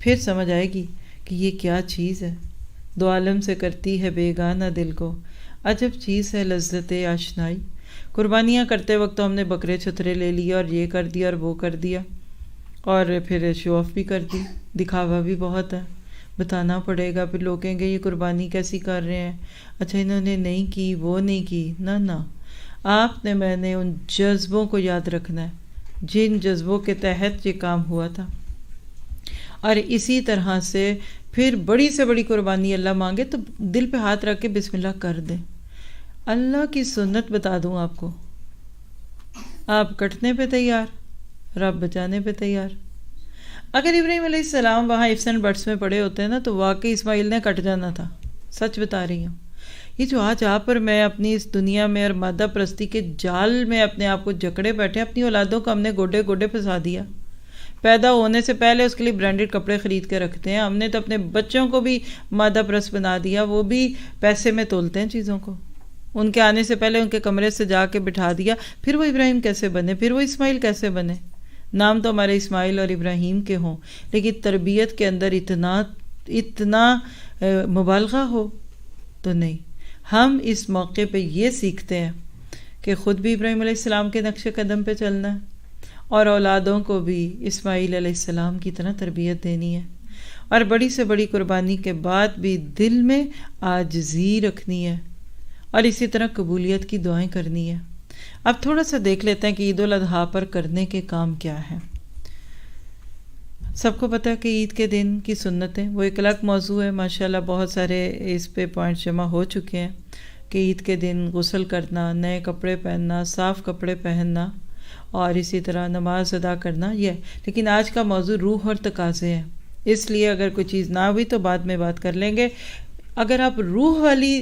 پھر سمجھ آئے گی کہ یہ کیا چیز ہے. 2 عالم سے کرتی ہے بیگانہ دل کو، عجب چیز ہے لذت آشنائی. قربانیاں کرتے وقت تو ہم نے بکرے چھترے لے لیے اور یہ کر دیا اور وہ کر دیا اور پھر شو آف بھی کر دی. دکھاوا بھی بہت ہے، بتانا پڑے گا. پھر لوگ کہیں گے یہ قربانی کیسی کر رہے ہیں، اچھا انہوں نے نہیں کی، وہ نہیں کی. نہ آپ نے میں نے ان جذبوں کو یاد رکھنا ہے جن جذبوں کے تحت یہ کام ہوا تھا. اور اسی طرح سے پھر بڑی سے بڑی قربانی اللہ مانگے تو دل پہ ہاتھ رکھ کے بسم اللہ کر دیں. اللہ کی سنت بتا دوں آپ کو، آپ کٹنے پہ تیار، رب بچانے پہ تیار. اگر ابراہیم علیہ السلام وہاں ifs and buts میں پڑے ہوتے ہیں نا تو واقعی اسماعیل نے کٹ جانا تھا. سچ بتا رہی ہوں. یہ جو آج آپ پر میں اپنی اس دنیا میں اور مادہ پرستی کے جال میں اپنے آپ کو جکڑے بیٹھے، اپنی اولادوں کو ہم نے گوڈے گوڈے پھنسا دیا. پیدا ہونے سے پہلے اس کے لیے برانڈڈ کپڑے خرید کے رکھتے ہیں. ہم نے تو اپنے بچوں کو بھی مادہ پرست بنا دیا، وہ بھی پیسے میں تولتے ہیں چیزوں کو. ان کے آنے سے پہلے ان کے کمرے سے جا کے بٹھا دیا. پھر وہ ابراہیم کیسے بنے، پھر وہ اسماعیل کیسے بنے. نام تو ہمارے اسماعیل اور ابراہیم کے ہوں لیکن تربیت کے اندر اتنا مبالغہ ہو تو نہیں. ہم اس موقع پہ یہ سیکھتے ہیں کہ خود بھی ابراہیم علیہ السلام کے نقش قدم پہ چلنا ہے اور اولادوں کو بھی اسماعیل علیہ السلام کی طرح تربیت دینی ہے. اور بڑی سے بڑی قربانی کے بعد بھی دل میں عاجزی رکھنی ہے اور اسی طرح قبولیت کی دعائیں کرنی ہے. اب تھوڑا سا دیکھ لیتے ہیں کہ عید الاضحیٰ پر کرنے کے کام کیا ہیں. سب کو پتہ ہے کہ عید کے دن کی سنتیں وہ ایک الگ موضوع ہے. ماشاءاللہ بہت سارے اس پہ پوائنٹس جمع ہو چکے ہیں کہ عید کے دن غسل کرنا، نئے کپڑے پہننا، صاف کپڑے پہننا اور اسی طرح نماز ادا کرنا یہ. لیکن آج کا موضوع روح اور تقاضے ہیں، اس لیے اگر کوئی چیز نہ ہوئی تو بعد میں بات کر لیں گے. اگر آپ روح والی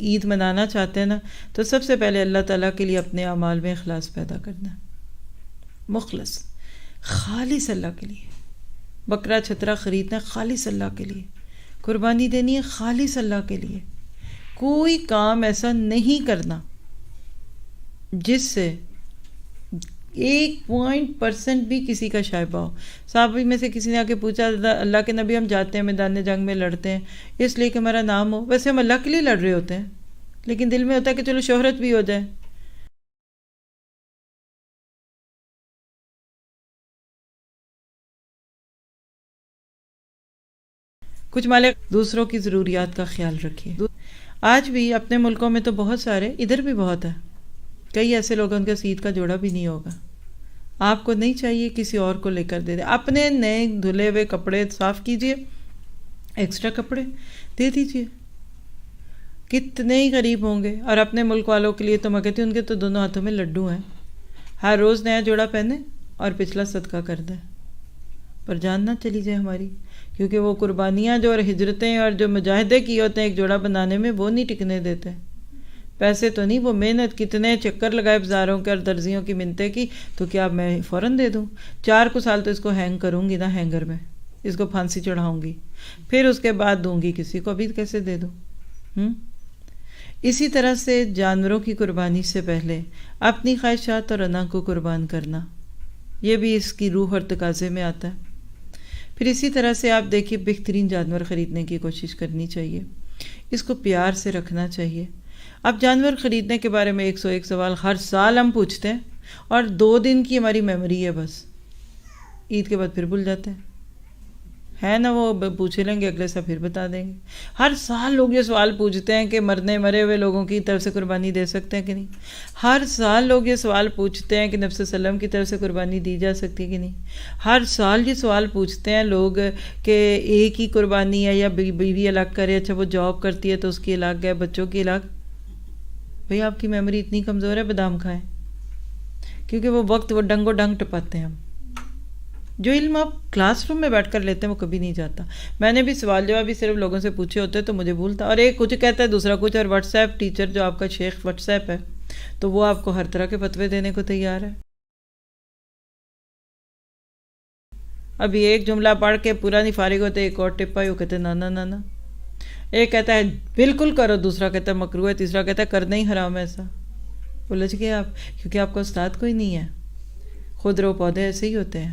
عید منانا چاہتے ہیں نا تو سب سے پہلے اللہ تعالیٰ کے لیے اپنے اعمال میں اخلاص پیدا کرنا، مخلص خالص اللہ کے لیے. بکرا چھترا خریدنا خالص اللہ کے لیے، قربانی دینی ہے خالص اللہ کے لیے. کوئی کام ایسا نہیں کرنا جس سے 1% بھی کسی کا شائبہ ہو. صحابہ میں سے کسی نے آ کے پوچھا اللہ کے نبی ہم جاتے ہیں میدان جنگ میں لڑتے ہیں اس لیے کہ ہمارا نام ہو. ویسے ہم اللہ کے لیے لڑ رہے ہوتے ہیں لیکن دل میں ہوتا ہے کہ چلو شہرت بھی ہو جائے. کچھ مالک دوسروں کی ضروریات کا خیال رکھیے. آج بھی اپنے ملکوں میں تو بہت سارے، ادھر بھی بہت ہے، کئی ایسے لوگ ان کا عید کا جوڑا بھی نہیں ہوگا. آپ کو نہیں چاہیے کسی اور کو لے کر دے دیں. اپنے نئے دھلے ہوئے کپڑے صاف کیجئے، ایکسٹرا کپڑے دے دیجئے. کتنے ہی غریب ہوں گے. اور اپنے ملک والوں کے لیے تو میں کہتی ہوں ان کے تو دونوں ہاتھوں میں لڈو ہیں. ہر روز نیا جوڑا پہنے اور پچھلا صدقہ کر دیں. پر جان نہ چلی جائے ہماری، کیونکہ وہ قربانیاں جو اور ہجرتیں اور جو مجاہدے کیے ہوتے ہیں ایک جوڑا بنانے میں، وہ نہیں ٹکنے دیتے. پیسے تو نہیں، وہ محنت، کتنے چکر لگائے بازاروں کے اور درزیوں کی منتیں کی، تو کیا میں فوراً دے دوں؟ 4 سال تو اس کو ہینگ کروں گی نا، ہینگر میں اس کو پھانسی چڑھاؤں گی، پھر اس کے بعد دوں گی کسی کو. ابھی کیسے دے دوں؟ اسی طرح سے جانوروں کی قربانی سے پہلے اپنی خواہشات اور انا کو قربان کرنا، یہ بھی اس کی روح اور تقاضے میں آتا ہے. پھر اسی طرح سے آپ دیکھیے بہترین جانور خریدنے کی کوشش کرنی چاہیے، اس کو پیار سے رکھنا چاہیے. اب جانور خریدنے کے بارے میں 101 سوال ہر سال ہم پوچھتے ہیں، اور 2 دن کی ہماری میموری ہے، بس عید کے بعد پھر بھول جاتے ہیں. ہے نا، وہ پوچھ لیں گے اگلے سال پھر بتا دیں گے. ہر سال لوگ یہ سوال پوچھتے ہیں کہ مرے ہوئے لوگوں کی طرف سے قربانی دے سکتے ہیں کہ نہیں. ہر سال لوگ یہ سوال پوچھتے ہیں کہ نبی صلی اللہ علیہ وسلم کی طرف سے قربانی دی جا سکتی ہے کہ نہیں. ہر سال یہ سوال پوچھتے ہیں لوگ کہ ایک ہی قربانی ہے یا بیوی الگ کرے، اچھا وہ جاب کرتی ہے تو اس کی الگ ہے، بچوں کی الگ. بھئی آپ کی میموری اتنی کمزور ہے، بادام کھائیں، کیونکہ وہ وقت وہ ڈنگو ڈنگ ٹپاتے ہیں. ہم جو علم آپ کلاس روم میں بیٹھ کر لیتے ہیں وہ کبھی نہیں جاتا. میں نے بھی سوال جواب بھی صرف لوگوں سے پوچھے ہوتے تو مجھے بھولتا، اور ایک کچھ کہتا ہے دوسرا کچھ. اور واٹس ایپ ٹیچر جو آپ کا شیخ واٹس ایپ ہے تو وہ آپ کو ہر طرح کے فتوے دینے کو تیار ہے. ابھی ایک جملہ پڑھ کے پورا نہیں فارغ ہوتے، ایک اور ٹپ آئی، وہ کہتے ہیں نا نا نا. ایک کہتا ہے بالکل کرو، دوسرا کہتا ہے مکروہ ہے، تیسرا کہتا ہے کرنا ہی حرام ہے. ایسا الجھ گئے آپ، کیونکہ آپ کا استاد کوئی نہیں ہے. خودرو پودے ایسے ہی ہوتے ہیں.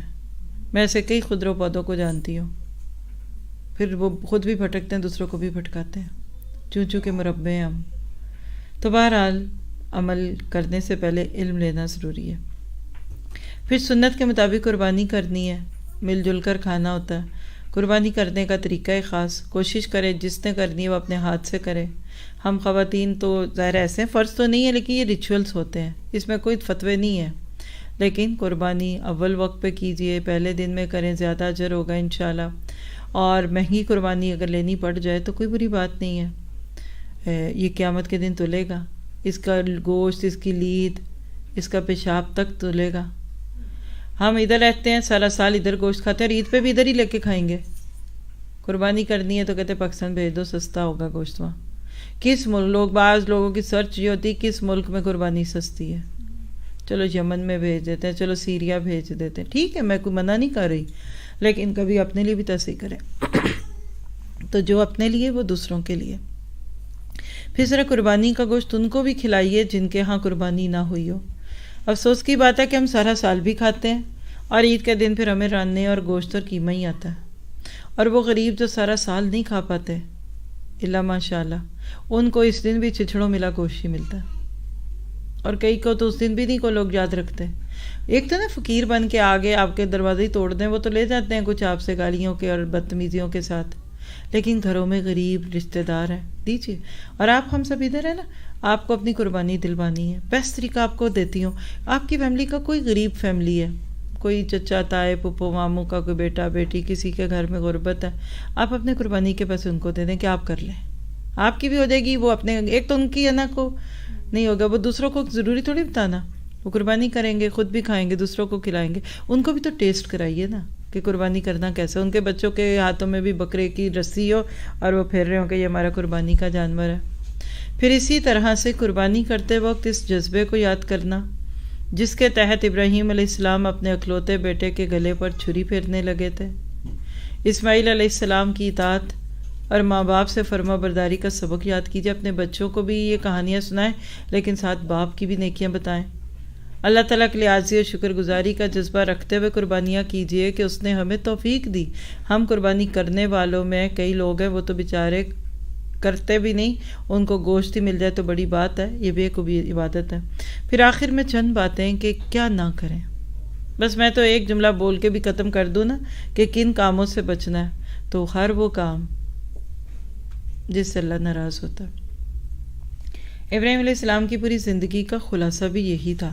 میں ایسے کئی خودرو پودوں کو جانتی ہوں، پھر وہ خود بھی بھٹکتے ہیں، دوسروں کو بھی بھٹکاتے ہیں، چوں کے مربع ہیں ہم. تو بہرحال عمل کرنے سے پہلے علم لینا ضروری ہے. پھر سنت کے مطابق قربانی کرنی ہے، مل جل کر کھانا ہوتا ہے. قربانی کرنے کا طریقہ خاص کوشش کرے، جس نے کرنی ہے وہ اپنے ہاتھ سے کرے. ہم خواتین تو ظاہر ایسے ہیں، فرض تو نہیں ہے لیکن یہ ریچولز ہوتے ہیں، اس میں کوئی فتوے نہیں ہے. لیکن قربانی اول وقت پہ کیجئے، پہلے دن میں کریں، زیادہ اجر ہوگا انشاءاللہ. اور مہنگی قربانی اگر لینی پڑ جائے تو کوئی بری بات نہیں ہے. یہ قیامت کے دن تلے گا، اس کا گوشت، اس کی لید، اس کا پیشاب تک تلے گا. ہم ادھر رہتے ہیں، سارا سال ادھر گوشت کھاتے ہیں اور عید پہ بھی ادھر ہی لے کے کھائیں گے. قربانی کرنی ہے تو کہتے پاکستان بھیج دو، سستا ہوگا گوشت وہاں. کس ملک، بعض لوگوں کی سرچ یہ ہوتی کس ملک میں قربانی سستی ہے، چلو یمن میں بھیج دیتے ہیں، چلو سیریا بھیج دیتے ہیں. ٹھیک ہے، میں کوئی منع نہیں کر رہی، لیکن کبھی اپنے لیے بھی تصحیح کریں. تو جو اپنے لیے وہ دوسروں کے لیے. پھر ذرا قربانی کا گوشت ان کو بھی کھلائیے جن کے ہاں قربانی نہ ہوئی ہو. افسوس کی بات ہے کہ ہم سارا سال بھی کھاتے ہیں اور عید کے دن پھر ہمیں راننے اور گوشت اور قیمہ ہی آتا ہے. اور وہ غریب جو سارا سال نہیں کھا پاتے، اللہ ماشاء اللہ، ان کو اس دن بھی چچڑوں ملا گوشت ہی ملتا ہے. اور کئی کو تو اس دن بھی نہیں کو لوگ یاد رکھتے. ایک تو نا فقیر بن کے آگے آپ کے دروازے ہی توڑ دیں، وہ تو لے جاتے ہیں کچھ آپ سے گالیوں کے اور بدتمیزیوں کے ساتھ، لیکن گھروں میں غریب رشتہ دار ہیں، دیجیے. اور آپ ہم سب ادھر ہیں نا، آپ کو اپنی قربانی دلوانی ہے. بیسٹ طریقہ آپ کو دیتی ہوں، آپ کی فیملی کا کوئی غریب فیملی ہے، کوئی چچا تائے پھپھو ماموں کا کوئی بیٹا بیٹی، کسی کے گھر میں غربت ہے، آپ اپنے قربانی کے پیسے ان کو دے دیں کہ آپ کر لیں. آپ کی بھی ہو جائے گی، وہ اپنے ایک تو ان کی ہے نا کو نہیں ہوگا، وہ دوسروں کو ضروری تھوڑی بتانا. وہ قربانی کریں گے، خود بھی کھائیں گے، دوسروں کو کھلائیں گے. ان کو بھی تو ٹیسٹ کرائیے نا کہ قربانی کرنا کیسا. ان کے بچوں کے ہاتھوں میں بھی بکرے کی رسی ہو اور وہ پھیر رہے ہوں کہ یہ ہمارا قربانی کا جانور ہے. پھر اسی طرح سے قربانی کرتے وقت اس جذبے کو یاد کرنا جس کے تحت ابراہیم علیہ السلام اپنے اکلوتے بیٹے کے گلے پر چھری پھیرنے لگے تھے. اسماعیل علیہ السلام کی اطاعت اور ماں باپ سے فرما برداری کا سبق یاد کیجیے. اپنے بچوں کو بھی یہ کہانیاں سنائیں، لیکن ساتھ باپ کی بھی نیکیاں بتائیں. اللہ تعالیٰ کے لیے عاجزی اور شکر گزاری کا جذبہ رکھتے ہوئے قربانیاں کیجیے کہ اس نے ہمیں توفیق دی. ہم قربانی کرنے والوں میں کئی لوگ ہیں وہ تو بیچارے کرتے بھی نہیں، ان کو گوشت ہی مل جائے تو بڑی بات ہے، یہ بھی ایک عبادت ہے. پھر آخر میں چند باتیں کہ کیا نہ کریں. بس میں تو ایک جملہ بول کے بھی ختم کر دوں نا کہ کن کاموں سے بچنا ہے. تو ہر وہ کام جس سے اللہ ناراض ہوتا ہے. ابراہیم علیہ السلام کی پوری زندگی کا خلاصہ بھی یہی تھا.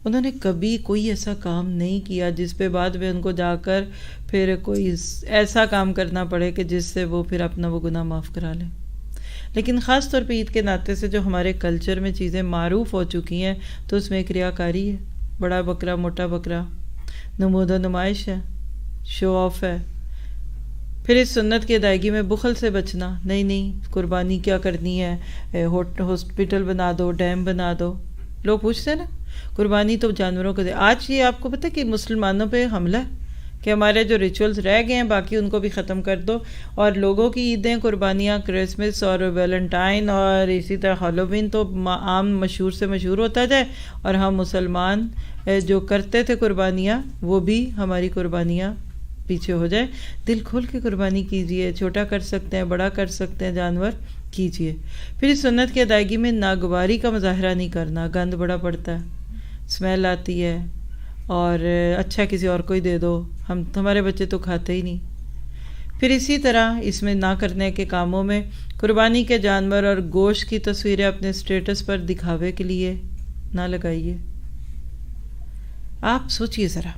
انہوں نے کبھی کوئی ایسا کام نہیں کیا جس پہ بعد میں ان کو جا کر پھر کوئی ایسا کام کرنا پڑے کہ جس سے وہ پھر اپنا وہ گناہ معاف کرا لیں. لیکن خاص طور پہ عید کے ناطے سے جو ہمارے کلچر میں چیزیں معروف ہو چکی ہیں تو اس میں ایک ریاکاری ہے. بڑا بکرا موٹا بکرا، نمود و نمائش ہے، شو آف ہے. پھر اس سنت کی ادائیگی میں بخل سے بچنا. نہیں قربانی کیا کرنی ہے، ہاسپٹل بنا دو، ڈیم بنا دو. لوگ پوچھتے ہیں نا قربانی تو جانوروں کو دے. آج یہ آپ کو پتہ ہے کہ مسلمانوں پہ حملہ ہے کہ ہمارے جو ریچولز رہ گئے ہیں باقی ان کو بھی ختم کر دو، اور لوگوں کی عیدیں، قربانیاں، کرسمس اور ویلنٹائن اور اسی طرح ہالووین تو عام مشہور سے مشہور ہوتا جائے، اور ہم مسلمان جو کرتے تھے قربانیاں وہ بھی ہماری قربانیاں پیچھے ہو جائے. دل کھول کے قربانی کیجئے، چھوٹا کر سکتے ہیں، بڑا کر سکتے ہیں جانور، کیجئے. پھر اس سنت کی ادائیگی میں ناگواری کا مظاہرہ نہیں کرنا. گند بڑا پڑتا ہے، اسمیل آتی ہے، اور اچھا کسی اور کو ہی دے دو، ہمارے بچے تو کھاتے ہی نہیں. پھر اسی طرح اس میں نہ کرنے کے کاموں میں قربانی کے جانور اور گوشت کی تصویریں اپنے سٹیٹس پر دکھاوے کے لیے نہ لگائیے. آپ سوچئے ذرا،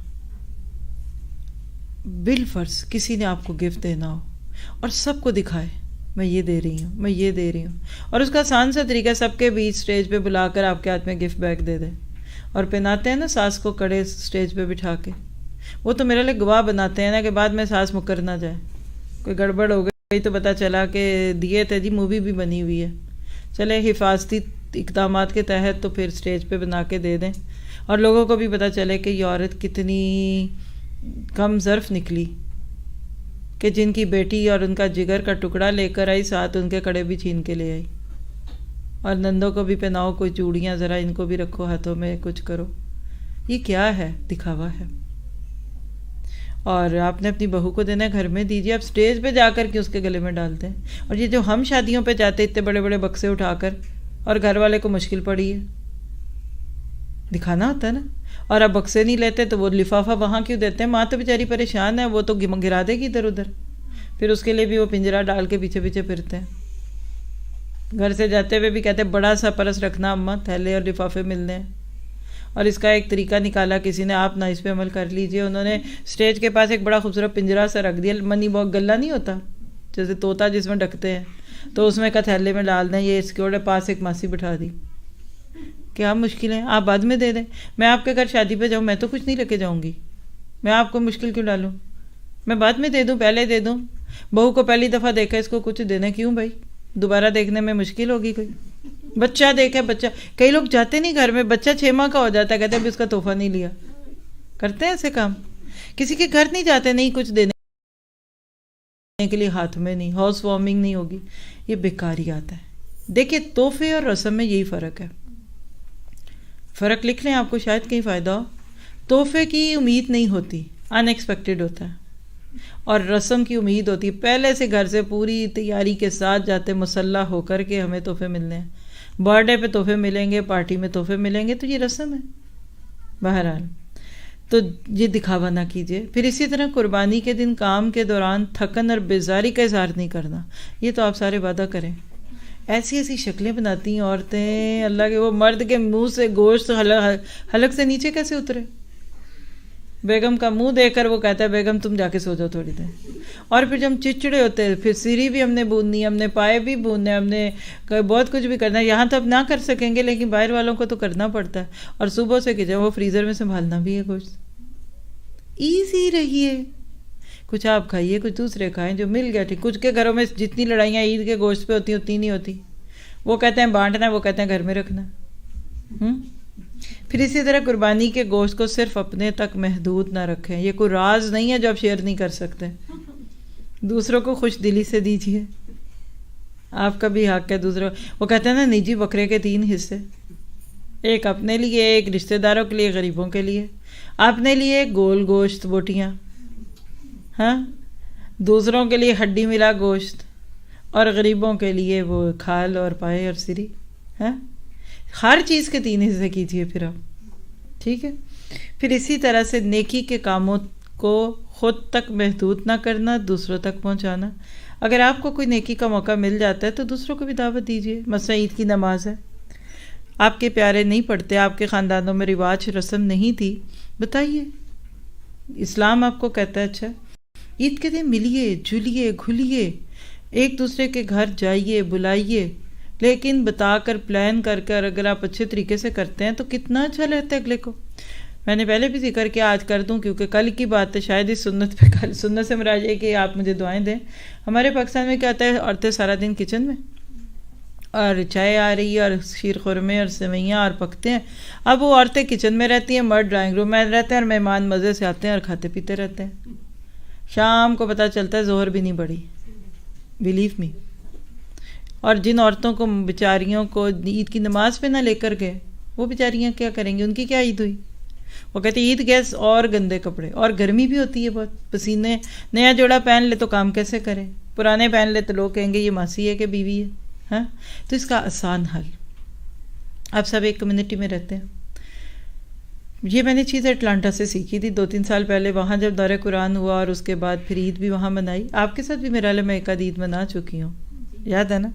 بالفرض کسی نے آپ کو گفٹ دینا ہو اور سب کو دکھائے میں یہ دے رہی ہوں، میں یہ دے رہی ہوں، اور اس کا آسان سا طریقہ سب کے بیچ سٹیج پہ بلا کر آپ کے ہاتھ میں گفٹ بیگ دے دے، اور پہناتے ہیں نا ساس کو کڑے سٹیج پہ بٹھا کے. وہ تو میرے لیے گواہ بناتے ہیں نا کہ بعد میں ساس مکر نہ جائے، کوئی گڑبڑ ہو گئی تو پتہ چلا کہ دیے تھے جی، مووی بھی بنی ہوئی ہے. چلے حفاظتی اقدامات کے تحت تو پھر سٹیج پہ بنا کے دے دیں، اور لوگوں کو بھی پتہ چلے کہ یہ عورت کتنی کم ظرف نکلی کہ جن کی بیٹی اور ان کا جگر کا ٹکڑا لے کر آئی، ساتھ ان کے کڑے بھی چھین کے لے آئی. اور نندوں کو بھی پہناؤ کوئی چوڑیاں، ذرا ان کو بھی رکھو ہاتھوں میں، کچھ کرو. یہ کیا ہے؟ دکھاوا ہے. اور آپ نے اپنی بہو کو دینا ہے، گھر میں دیجیے. آپ سٹیج پہ جا کر کے اس کے گلے میں ڈالتے ہیں. اور یہ جو ہم شادیوں پہ جاتے اتنے بڑے بڑے بکسے اٹھا کر، اور گھر والے کو مشکل پڑی ہے، دکھانا ہوتا ہے نا. اور اب بکسے نہیں لیتے تو وہ لفافہ وہاں کیوں دیتے ہیں؟ ماں تو بیچاری پریشان ہے، وہ تو گرا دے گی ادھر ادھر. پھر اس کے لیے بھی وہ پنجرا ڈال کے پیچھے پیچھے پھرتے ہیں. گھر سے جاتے ہوئے بھی کہتے ہیں بڑا سا پرس رکھنا اماں، تھیلے اور لفافے ملنے ہیں. اور اس کا ایک طریقہ نکالا کسی نے، آپ نہ اس پہ عمل کر لیجئے. انہوں نے سٹیج کے پاس ایک بڑا خوبصورت پنجرا سا رکھ دیا، منی باگ گلا نہیں ہوتا جیسے طوطا جس میں ڈھکتے ہیں، تو اس میں کا تھیلے میں ڈال دیں. یہ اس کے پاس ایک ماسی بٹھا دی. کیا مشکل ہے؟ آپ بعد میں دے دیں. میں آپ کے گھر شادی پہ جاؤں، میں تو کچھ نہیں لے کے جاؤں گی، میں آپ کو مشکل کیوں ڈالوں؟ میں بعد میں دے دوں، پہلے دے دوں. بہو کو پہلی دفعہ دیکھا، اس کو کچھ دینا کیوں بھائی؟ دوبارہ دیکھنے میں مشکل ہوگی. کوئی بچہ دیکھے، بچہ، کئی لوگ جاتے نہیں گھر میں، بچہ 6 ماہ کا ہو جاتا ہے، کہتے ہیں ابھی اس کا تحفہ نہیں لیا. کرتے ہیں ایسے کام. کسی کے گھر نہیں جاتے، نہیں کچھ دینے کے لیے ہاتھ میں نہیں، ہاؤس وارمنگ نہیں ہوگی. یہ بیکاریات ہے. دیکھیے تحفے اور رسم میں یہی فرق ہے. فرق لکھ لیں، آپ کو شاید کہیں فائدہ ہو. تحفے کی امید نہیں ہوتی، ان ایکسپیکٹڈ ہوتا ہے. اور رسم کی امید ہوتی ہے، پہلے سے گھر سے پوری تیاری کے ساتھ جاتے مسلح ہو کر کے ہمیں تحفے ملنے ہیں. برتھ ڈے پہ تحفے ملیں گے، پارٹی میں تحفے ملیں گے، تو یہ رسم ہے. بہرحال تو یہ دکھاوا نہ کیجیے. پھر اسی طرح قربانی کے دن کام کے دوران تھکن اور بیزاری کا اظہار نہیں کرنا. یہ تو آپ سارے وعدہ کریں. ایسی ایسی شکلیں بناتی ہیں عورتیں، اللہ کے، وہ مرد کے منہ سے گوشت حلق سے نیچے کیسے اترے. بیگم کا منہ دیکھ کر وہ کہتا ہے بیگم تم جا کے سو جاؤ تھوڑی دیر. اور پھر جب ہم چڑچڑے ہوتے ہیں، پھر سیری بھی ہم نے بوننی ہے، ہم نے پائے بھی بوننے، ہم نے بہت کچھ بھی کرنا ہے. یہاں تو اب نہ کر سکیں گے لیکن باہر والوں کو تو کرنا پڑتا ہے. اور صبح سے کہ جب وہ فریزر میں سنبھالنا بھی ہے گوشت. ایزی رہیے. کچھ آپ کھائیے، کچھ دوسرے کھائیں، جو مل گیا ٹھیک. کچھ کے گھروں میں جتنی لڑائیاں عید کے گوشت پہ ہوتی ہیں اتنی نہیں ہوتی. وہ کہتے ہیں بانٹنا ہے، وہ کہتے ہیں گھر میں رکھنا. پھر اسی طرح قربانی کے گوشت کو صرف اپنے تک محدود نہ رکھیں. یہ کوئی راز نہیں ہے جو آپ شیئر نہیں کر سکتے. دوسروں کو خوش دلی سے دیجیے. آپ کا بھی حق ہے دوسروں. وہ کہتے ہیں نا نجی بکرے کے 3 حصے، ایک اپنے لیے، ایک رشتہ داروں کے لیے، غریبوں کے لیے. اپنے لیے گول گوشت بوٹیاں، ہاں، دوسروں کے لیے ہڈی ملا گوشت، اور غریبوں کے لیے وہ کھال اور پائے اور سری. ہاں، ہر چیز کے 3 حصے کیجیے پھر آپ. ٹھیک ہے. پھر اسی طرح سے نیکی کے کاموں کو خود تک محدود نہ کرنا، دوسروں تک پہنچانا. اگر آپ کو کوئی نیکی کا موقع مل جاتا ہے تو دوسروں کو بھی دعوت دیجیے. مثلا عید کی نماز ہے, آپ کے پیارے نہیں پڑھتے, آپ کے خاندانوں میں رواج رسم نہیں تھی, بتائیے, اسلام آپ کو کہتا ہے اچھا عید کے دن ملیے جلیے گھلیے, ایک دوسرے کے گھر جائیے بلائیے, لیکن بتا کر پلان کر کر اگر آپ اچھے طریقے سے کرتے ہیں تو کتنا اچھا لگتا ہے اگلے کو. میں نے پہلے بھی ذکر کیا, آج کر دوں کیونکہ کل کی بات ہے, شاید اس سنت پہ کل سنت سے مراد یہ کہ آپ مجھے دعائیں دیں. ہمارے پاکستان میں کیا ہوتا ہے, عورتیں سارا دن کچن میں, اور چائے آ رہی ہے اور شیر خورمے اور سوئیاں اور پکتے ہیں. اب وہ عورتیں کچن میں رہتی ہیں, مرد ڈرائنگ روم میں رہتے ہیں, اور مہمان مزے سے آتے ہیں اور کھاتے پیتے رہتے ہیں. شام کو پتہ چلتا ہے ظہر بھی نہیں پڑی, بلیو می. اور جن عورتوں کو بیچاریوں کو عید کی نماز پہ نہ لے کر گئے, وہ بیچاریاں کیا کریں گی, ان کی کیا عید ہوئی. وہ کہتے ہیں عید گیس اور گندے کپڑے, اور گرمی بھی ہوتی ہے بہت, پسینے, نیا جوڑا پہن لے تو کام کیسے کرے, پرانے پہن لے تو لوگ کہیں گے یہ ماسی ہے کہ بیوی ہے. ہاں, تو اس کا آسان حل, آپ سب ایک کمیونٹی میں رہتے ہیں. یہ میں نے چیز اٹلانٹا سے سیکھی تھی 2-3 سال پہلے, وہاں جب دورہ قرآن ہوا اور اس کے بعد پھر عید بھی وہاں منائی. آپ کے ساتھ بھی میرا میں ایک عید منا چکی ہوں, یاد ہے نا.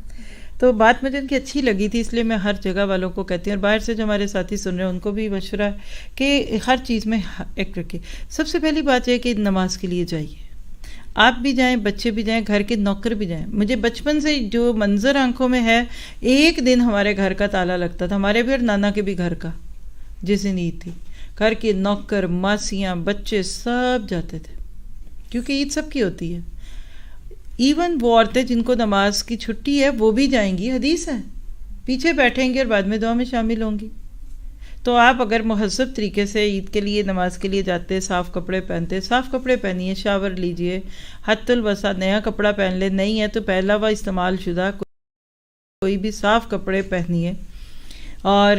تو بات مجھے ان کی اچھی لگی تھی, اس لیے میں ہر جگہ والوں کو کہتی ہوں, اور باہر سے جو ہمارے ساتھی سن رہے ہیں ان کو بھی مشورہ ہے کہ ہر چیز میں ایک رکھیں. سب سے پہلی بات یہ کہ نماز کے لیے جائیے, آپ بھی جائیں, بچے بھی جائیں, گھر کے نوکر بھی جائیں. مجھے بچپن سے جو منظر آنکھوں میں ہے, ایک دن ہمارے گھر کا تالا لگتا تھا, ہمارے بھی اور نانا کے بھی گھر کا, جس دن عید تھی, گھر کے نوکر ماسیاں بچے سب جاتے تھے, کیونکہ عید سب کی ہوتی ہے. ایون وہ عورتیں جن کو نماز کی چھٹی ہے وہ بھی جائیں گی, حدیث ہے, پیچھے بیٹھیں گی اور بعد میں دعا میں شامل ہوں گی. تو آپ اگر مہذب طریقے سے عید کے لیے نماز کے لیے جاتے, صاف کپڑے پہنتے, صاف کپڑے پہنیے, شاور لیجئے, حت الوسع نیا کپڑا پہن لے, نہیں ہے تو پہلا و استعمال شدہ کوئی بھی صاف کپڑے پہنیے. اور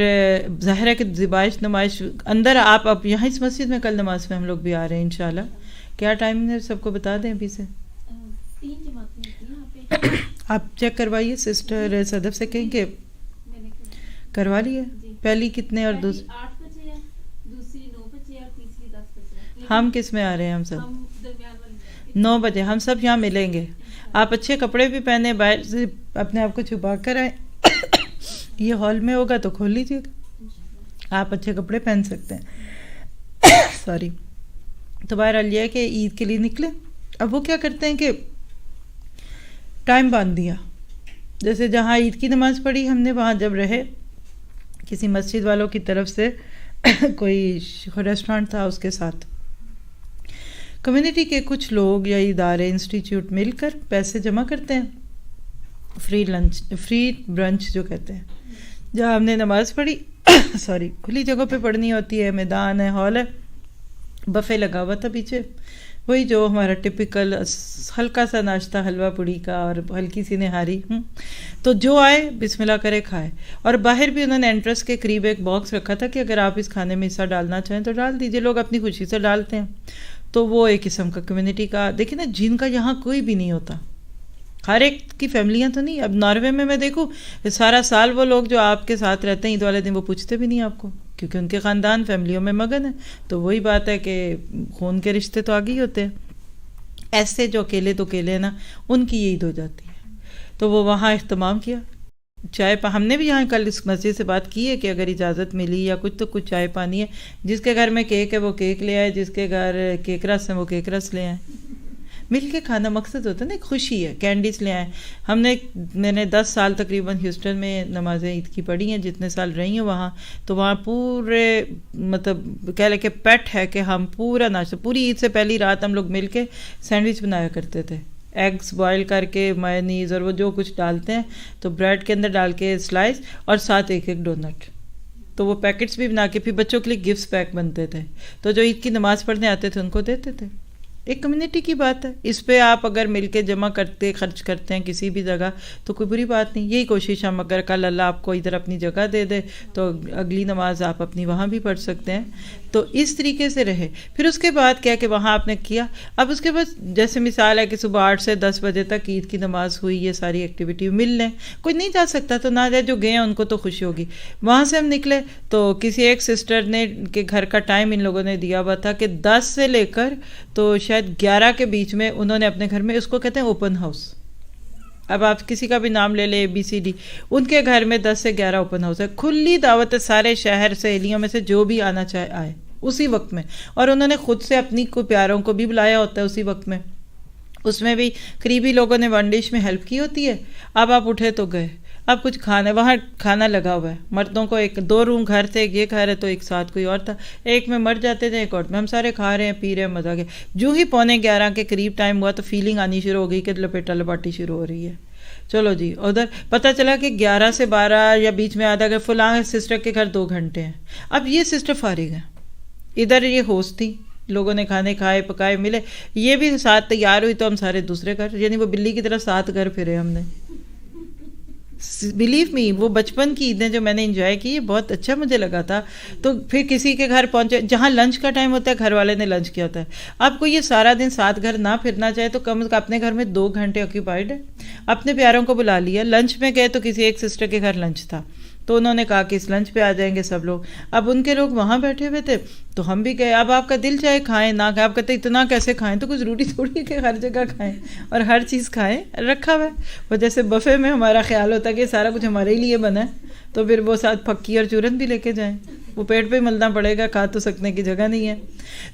ظاہر ہے کہ ذبائش نمائش اندر آپ اب یہاں اس مسجد میں کل نماز میں ہم لوگ بھی آ رہے ہیں انشاءاللہ. کیا ٹائم ہے سب کو بتا دیں ابھی سے, 3 جماعتیں ہوتی ہیں یہاں پہ. آپ چیک کروائیے, سسٹر صدف سے کہیں کہ کروا لیے. پہلی کتنے اور دوسری 8 بجے ہے, دوسری 9 بجے اور تیسری 10 بجے. ہم کس میں آ رہے ہیں, ہم سب ہم درمیان والی 9 بجے ہم سب یہاں ملیں گے. آپ اچھے کپڑے بھی پہنے, باہر سے اپنے آپ کو چھپا کر آئیں. یہ ہال میں ہوگا تو کھول لیجیے گا, آپ اچھے کپڑے پہن سکتے ہیں. سوری. تو بہرحال یہ ہے کہ عید کے لیے نکلے. اب وہ کیا کرتے ہیں کہ ٹائم باندھ دیا, جیسے جہاں عید کی نماز پڑھی ہم نے وہاں جب رہے, کسی مسجد والوں کی طرف سے کوئی ریسٹورانٹ تھا, اس کے ساتھ کمیونٹی کے کچھ لوگ یا ادارے انسٹیٹیوٹ مل کر پیسے جمع کرتے ہیں, فری برنچ جو کہتے ہیں, جہاں ہم نے نماز پڑھی سوری کھلی جگہ پہ پڑھنی ہوتی ہے, میدان ہے, ہال ہے, بفے لگا ہوا تھا پیچھے, وہی جو ہمارا ٹپیکل ہلکا سا ناشتہ حلوہ پوڑی کا اور ہلکی سی نہاری. تو جو آئے بسم اللہ کرے کھائے. اور باہر بھی انہوں نے انٹرس کے قریب ایک باکس رکھا تھا کہ اگر آپ اس کھانے میں حصہ ڈالنا چاہیں تو ڈال دیجئے, لوگ اپنی خوشی سے ڈالتے ہیں. تو وہ ایک قسم کا کمیونٹی کا, دیکھیں نا, جن کا یہاں کوئی بھی نہیں ہوتا, ہر ایک کی فیملیاں تو نہیں. اب ناروے میں دیکھوں سارا سال وہ لوگ جو آپ کے ساتھ رہتے ہیں, عید والے دن وہ پوچھتے بھی نہیں آپ کو, کیونکہ ان کے خاندان فیملیوں میں مگن ہے. تو وہی بات ہے کہ خون کے رشتے تو آگے ہی ہوتے ہیں. ایسے جو اکیلے تو اکیلے ہیں نا, ان کی عید ہو جاتی ہے. تو وہ وہاں اہتمام کیا, چائے ہم نے بھی یہاں کل اس مسجد سے بات کی ہے کہ اگر اجازت ملی یا کچھ تو کچھ چائے پانی ہے, جس کے گھر میں کیک ہے وہ کیک لے آئے, جس کے گھر کیک رس ہے وہ کیک رس لے آئے. مل کے کھانا مقصد ہوتا ہے نا, ایک خوشی ہے. کینڈیز لے آئے. میں نے 10 سال تقریباً ہیوسٹن میں نمازیں عید کی پڑھی ہیں, جتنے سال رہی ہیں وہاں. تو وہاں پورے مطلب کہہ لے کہ پیٹ ہے کہ ہم پورا ناشتہ, پوری عید سے پہلی رات ہم لوگ مل کے سینڈوچ بنایا کرتے تھے, ایگز بوائل کر کے, مایونیز اور وہ جو کچھ ڈالتے ہیں, تو بریڈ کے اندر ڈال کے سلائس, اور ساتھ ایک ڈونٹ. تو وہ پیکٹس بھی بنا کے پھر بچوں کے لیے گفٹس پیک بنتے تھے, تو جو عید کی نماز پڑھنے آتے تھے ان کو دیتے تھے. ایک کمیونٹی کی بات ہے. اس پہ آپ اگر مل کے جمع کرتے خرچ کرتے ہیں کسی بھی جگہ تو کوئی بری بات نہیں. یہی کوشش ہم, اگر کل اللہ آپ کو ادھر اپنی جگہ دے دے تو اگلی نماز آپ اپنی وہاں بھی پڑھ سکتے ہیں. تو اس طریقے سے رہے. پھر اس کے بعد کیا کہ وہاں آپ نے کیا. اب اس کے بعد جیسے مثال ہے کہ صبح 8 سے 10 بجے تک عید کی نماز ہوئی, یہ ساری ایکٹیویٹی مل لیں. کوئی نہیں جا سکتا تو نہ جائے, جو گئے ہیں ان کو تو خوشی ہوگی. وہاں سے ہم نکلے تو کسی ایک سسٹر نے کہ گھر کا ٹائم ان لوگوں نے دیا ہوا تھا کہ 10 سے لے کر تو شاید 11 کے بیچ میں انہوں نے اپنے گھر میں, اس کو کہتے ہیں اوپن ہاؤس, اب آپ کسی کا بھی نام لے لیں ABCD، ان کے گھر میں 10 سے 11 اوپن ہاؤس ہے، کھلی دعوت ہے، سارے شہر سہیلیوں میں سے جو بھی آنا چاہے آئے اسی وقت میں، اور انہوں نے خود سے اپنی کو پیاروں کو بھی بلایا ہوتا ہے اسی وقت میں، اس میں بھی قریبی لوگوں نے ون ڈش میں ہیلپ کی ہوتی ہے۔ اب آپ اٹھے تو گئے، اب کچھ کھانا، وہاں کھانا لگا ہوا ہے، مردوں کو 2 روم گھر تھے، ایک یہ گھر ہے تو ایک ساتھ کوئی اور تھا، ایک میں مرد جاتے تھے ایک اور میں، ہم سارے کھا رہے ہیں پی رہے ہیں، مزہ گیا۔ جو ہی 11:15 کے قریب ٹائم ہوا تو فیلنگ آنی شروع ہو گئی کہ لپیٹا لپاٹی شروع ہو رہی ہے۔ چلو جی ادھر پتہ چلا کہ 11 سے 12 یا بیچ میں آدھا کہ فلاں سسٹر کے گھر 2 گھنٹے ہیں، اب یہ سسٹر فارغ ہیں، ادھر یہ ہوسٹ تھی، لوگوں نے کھانے کھائے پکائے ملے، یہ بھی ساتھ تیار ہوئی تو ہم سارے دوسرے گھر، یعنی وہ بلی کی طرح 7 گھر پھرے ہم نے۔ بلیو می، وہ بچپن کی عیدیں جو میں نے انجوائے کی، یہ بہت اچھا مجھے لگا تھا۔ تو پھر کسی کے گھر پہنچے جہاں لنچ کا ٹائم ہوتا ہے، گھر والے نے لنچ کیا ہوتا ہے، آپ کو یہ سارا دن 7 گھر نہ پھرنا چاہے تو کم از کم اپنے گھر میں 2 گھنٹے آکیوپائڈ ہے، اپنے پیاروں کو بلا لیا، لنچ میں گئے تو کسی ایک سسٹر کے گھر لنچ تھا تو انہوں نے کہا کہ اس لنچ پہ آ جائیں گے سب لوگ، اب ان کے لوگ وہاں بیٹھے ہوئے تھے تو ہم بھی گئے۔ اب آپ کا دل چاہے کھائیں نہ کھائیں، آپ کہتے اتنا کیسے کھائیں، تو کچھ ضروری تھوڑی ہے کہ ہر جگہ کھائیں اور ہر چیز کھائیں، رکھا ہوا ہے وہ، جیسے بفے میں ہمارا خیال ہوتا ہے کہ سارا کچھ ہمارے ہی لیے بنا ہے تو پھر وہ ساتھ پھکی اور چورن بھی لے کے جائیں، وہ پیٹ پہ ملنا پڑے گا، کھا تو سکنے کی جگہ نہیں ہے۔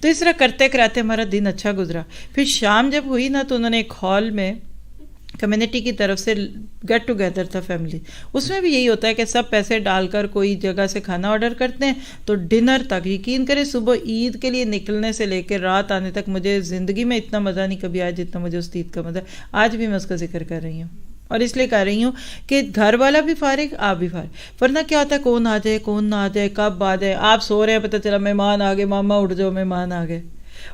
تو اس طرح کرتے کراتے ہمارا دن اچھا گزرا۔ پھر شام جب ہوئی نا تو انہوں نے ایک ہال میں کمیونٹی کی طرف سے گیٹ ٹوگیدر تھا فیملی، اس میں بھی یہی ہوتا ہے کہ سب پیسے ڈال کر کوئی جگہ سے کھانا آرڈر کرتے ہیں تو ڈنر تک، یقین کریں صبح عید کے لیے نکلنے سے لے کے رات آنے تک مجھے زندگی میں اتنا مزہ نہیں کبھی آیا جتنا مجھے اس عید کا مزہ، آج بھی میں اس کا ذکر کر رہی ہوں، اور اس لیے کر رہی ہوں کہ گھر والا بھی فارغ، آپ بھی فارغ، ورنہ کیا ہوتا ہے کون آ جائے کون نہ آ جائے، کب آ جائے، آپ سو رہے ہیں پتہ چلا مہمان آ گئے، ماما اٹھ جاؤ مہمان آ گئے،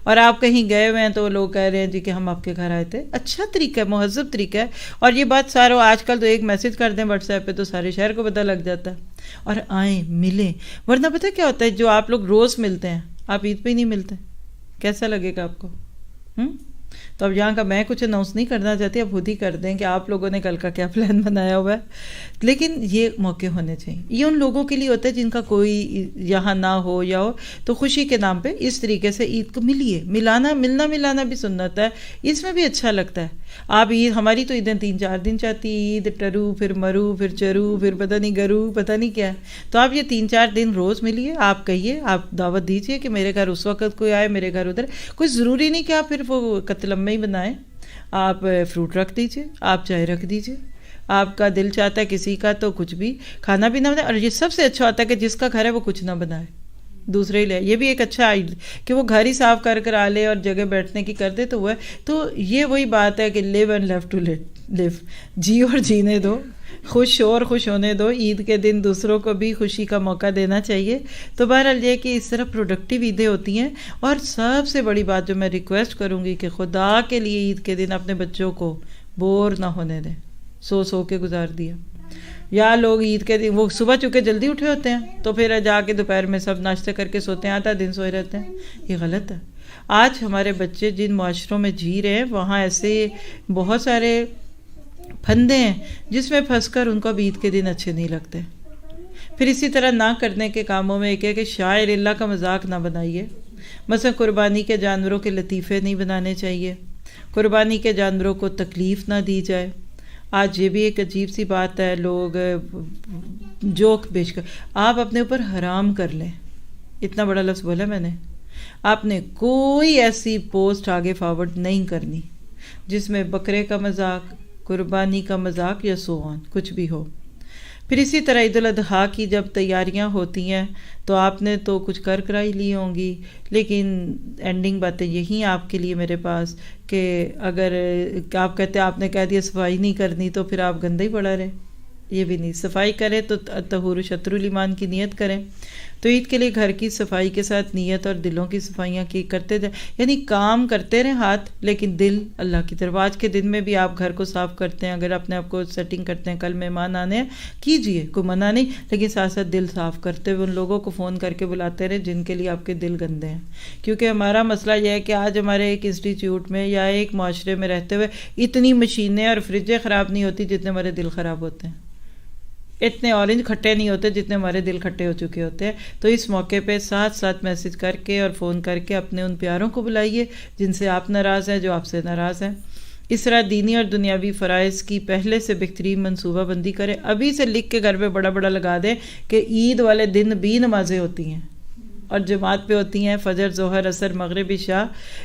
اور آپ کہیں گئے ہوئے ہیں تو لوگ کہہ رہے ہیں جی کہ ہم آپ کے گھر آئے تھے۔ اچھا طریقہ ہے، مہذب طریقہ ہے، اور یہ بات ساروں آج کل تو ایک میسج کر دیں واٹس ایپ پہ تو سارے شہر کو پتہ لگ جاتا ہے، اور آئیں ملیں، ورنہ پتہ کیا ہوتا ہے جو آپ لوگ روز ملتے ہیں آپ عید پہ ہی نہیں ملتے، کیسا لگے گا آپ کو؟ تو اب یہاں کا میں کچھ اناؤنس نہیں کرنا چاہتی، اب خود ہی کر دیں کہ آپ لوگوں نے کل کا کیا پلان بنایا ہوا ہے، لیکن یہ موقع ہونے چاہیے، یہ ان لوگوں کے لیے ہوتا ہے جن کا کوئی یہاں نہ ہو یا ہو، تو خوشی کے نام پہ اس طریقے سے عید کو ملیے، ملنا بھی سنت ہے، اس میں بھی اچھا لگتا ہے۔ آپ عید، ہماری تو عیدیں 3-4 دن چاہتی، عید ٹرو پھر مرو پھر چرو پھر پتہ نہیں گرو پتہ نہیں کیا ہے، تو آپ یہ 3-4 دن روز ملیے، آپ کہیے، آپ دعوت دیجیے کہ میرے گھر اس وقت کوئی آئے، میرے گھر ادھر، کوئی ضروری نہیں کہ آپ پھر وہ قتل میں ہی بنائیں، آپ فروٹ رکھ دیجیے، آپ چائے رکھ دیجیے، آپ کا دل چاہتا ہے کسی کا تو کچھ بھی کھانا بھی نہ بنائے، اور یہ سب سے اچھا ہوتا ہے کہ جس کا گھر ہے وہ کچھ نہ بنائے، دوسرے ہی لے، یہ بھی ایک اچھا کہ وہ گھر ہی صاف کر آ لے اور جگہ بیٹھنے کی کر دے تو وہ ہے، تو یہ وہی بات ہے کہ لیو اینڈ لیو ٹو لیو، جی اور جینے دو، خوش ہو اور خوش ہونے دو، عید کے دن دوسروں کو بھی خوشی کا موقع دینا چاہیے۔ تو بہرحال یہ کہ اس طرح پروڈکٹیو عیدیں ہوتی ہیں، اور سب سے بڑی بات جو میں ریکویسٹ کروں گی کہ خدا کے لیے عید کے دن اپنے بچوں کو بور نہ ہونے دیں، سو کے گزار دیا، یا لوگ عید کے دن وہ صبح چونکہ جلدی اٹھے ہوتے ہیں تو پھر جا کے دوپہر میں سب ناشتے کر کے سوتے ہیں، آتا دن سوئے رہتے ہیں، یہ غلط ہے۔ آج ہمارے بچے جن معاشروں میں جی رہے ہیں وہاں ایسے بہت سارے پھندے ہیں جس میں پھنس کر ان کو اب عید کے دن اچھے نہیں لگتے۔ پھر اسی طرح نہ کرنے کے کاموں میں ایک ہے کہ شاعر اللہ کا مذاق نہ بنائیے، مثلا قربانی کے جانوروں کے لطیفے نہیں بنانے چاہیے، قربانی کے جانوروں کو تکلیف نہ دی جائے۔ آج یہ بھی ایک عجیب سی بات ہے، لوگ جوک بیچ کر آپ اپنے اوپر حرام کر لیں، اتنا بڑا لفظ بولا میں نے، آپ نے کوئی ایسی پوسٹ آگے فارورڈ نہیں کرنی جس میں بکرے کا مذاق، قربانی کا مذاق یا سو آن کچھ بھی ہو۔ پھر اسی طرح عید الاضحیٰ کی جب تیاریاں ہوتی ہیں تو آپ نے تو کچھ کرائی لی ہوں گی، لیکن اینڈنگ باتیں یہی آپ کے لیے میرے پاس کہ اگر آپ کہتے ہیں آپ نے کہہ دیا صفائی نہیں کرنی تو پھر آپ گندے ہی پڑا رہے، یہ بھی نہیں، صفائی کریں تو طہور شطر الایمان کی نیت کریں۔ تو عید کے لیے گھر کی صفائی کے ساتھ نیت اور دلوں کی صفائیاں کی کرتے جائیں، یعنی کام کرتے رہیں ہاتھ لیکن دل اللہ کی طرف۔ آج کے دن میں بھی آپ گھر کو صاف کرتے ہیں، اگر اپنے آپ کو سیٹنگ کرتے ہیں کل مہمان آنے ہیں کیجئے، کوئی منع نہیں، لیکن ساتھ ساتھ دل صاف کرتے ہوئے ان لوگوں کو فون کر کے بلاتے رہیں جن کے لیے آپ کے دل گندے ہیں۔ کیونکہ ہمارا مسئلہ یہ ہے کہ آج ہمارے ایک انسٹیٹیوٹ میں یا ایک معاشرے میں رہتے ہوئے اتنی مشینیں اور فریجیں خراب نہیں ہوتی جتنے ہمارے دل خراب ہوتے ہیں، اتنے اورنج کھٹے نہیں ہوتے جتنے ہمارے دل کھٹے ہو چکے ہوتے ہیں۔ تو اس موقع پہ ساتھ ساتھ میسج کر کے اور فون کر کے اپنے ان پیاروں کو بلائیے جن سے آپ ناراض ہیں، جو آپ سے ناراض ہیں۔ اس طرح دینی اور دنیاوی فرائض کی پہلے سے بہترین منصوبہ بندی کریں. ابھی سے لکھ کے گھر پہ بڑا بڑا لگا دیں کہ عید والے دن بھی نمازیں ہوتی ہیں اور جماعت پہ ہوتی ہیں. فجر، ظہر، عصر، مغرب، عشاء،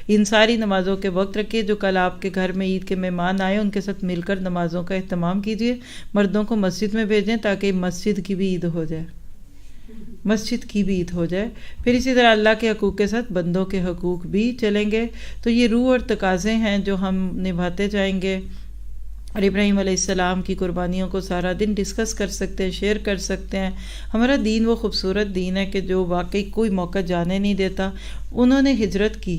ان ساری نمازوں کے وقت رکھیے. جو کل آپ کے گھر میں عید کے مہمان آئے ان کے ساتھ مل کر نمازوں کا اہتمام کیجیے. مردوں کو مسجد میں بھیجیں تاکہ مسجد کی بھی عید ہو جائے، مسجد کی بھی عید ہو جائے. پھر اسی طرح اللہ کے حقوق کے ساتھ بندوں کے حقوق بھی چلیں گے. تو یہ روح اور تقاضے ہیں جو ہم نبھاتے جائیں گے. اور ابراہیم علیہ السلام کی قربانیوں کو سارا دن ڈسکس کر سکتے ہیں، شیئر کر سکتے ہیں. ہمارا دین وہ خوبصورت دین ہے کہ جو واقعی کوئی موقع جانے نہیں دیتا. انہوں نے ہجرت کی،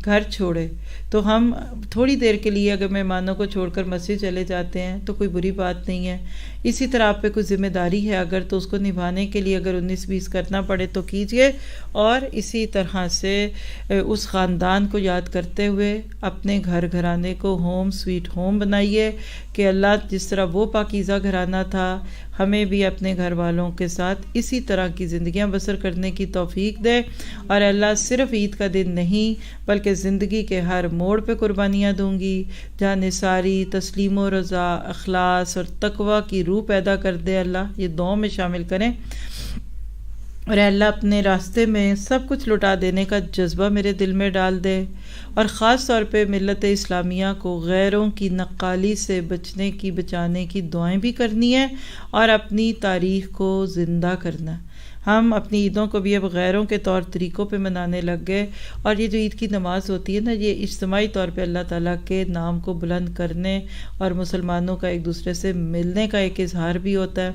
گھر چھوڑے، تو ہم تھوڑی دیر کے لیے اگر مہمانوں کو چھوڑ کر مسجد چلے جاتے ہیں تو کوئی بری بات نہیں ہے. اسی طرح آپ پہ کوئی ذمہ داری ہے اگر تو اس کو نبھانے کے لیے اگر 19-20 کرنا پڑے تو کیجئے. اور اسی طرح سے اس خاندان کو یاد کرتے ہوئے اپنے گھر گھرانے کو ہوم سویٹ ہوم بنائیے کہ اللہ جس طرح وہ پاکیزہ گھرانہ تھا ہمیں بھی اپنے گھر والوں کے ساتھ اسی طرح کی زندگیاں بسر کرنے کی توفیق دے. اور اللہ صرف عید کا دن نہیں بلکہ زندگی کے ہر موڑ پہ قربانیاں دوں گی جہاں نثاری، تسلیم و رضا، اخلاص اور تقوی کی روح پیدا کر دے. اللہ یہ دعاؤں میں شامل کریں. اور اللہ اپنے راستے میں سب کچھ لٹا دینے کا جذبہ میرے دل میں ڈال دے. اور خاص طور پہ ملت اسلامیہ کو غیروں کی نقالی سے بچانے کی دعائیں بھی کرنی ہے اور اپنی تاریخ کو زندہ کرنا. ہم اپنی عیدوں کو بھی اب غیروں کے طور طریقوں پہ منانے لگ گئے. اور یہ جو عید کی نماز ہوتی ہے نا، یہ اجتماعی طور پہ اللہ تعالیٰ کے نام کو بلند کرنے اور مسلمانوں کا ایک دوسرے سے ملنے کا ایک اظہار بھی ہوتا ہے.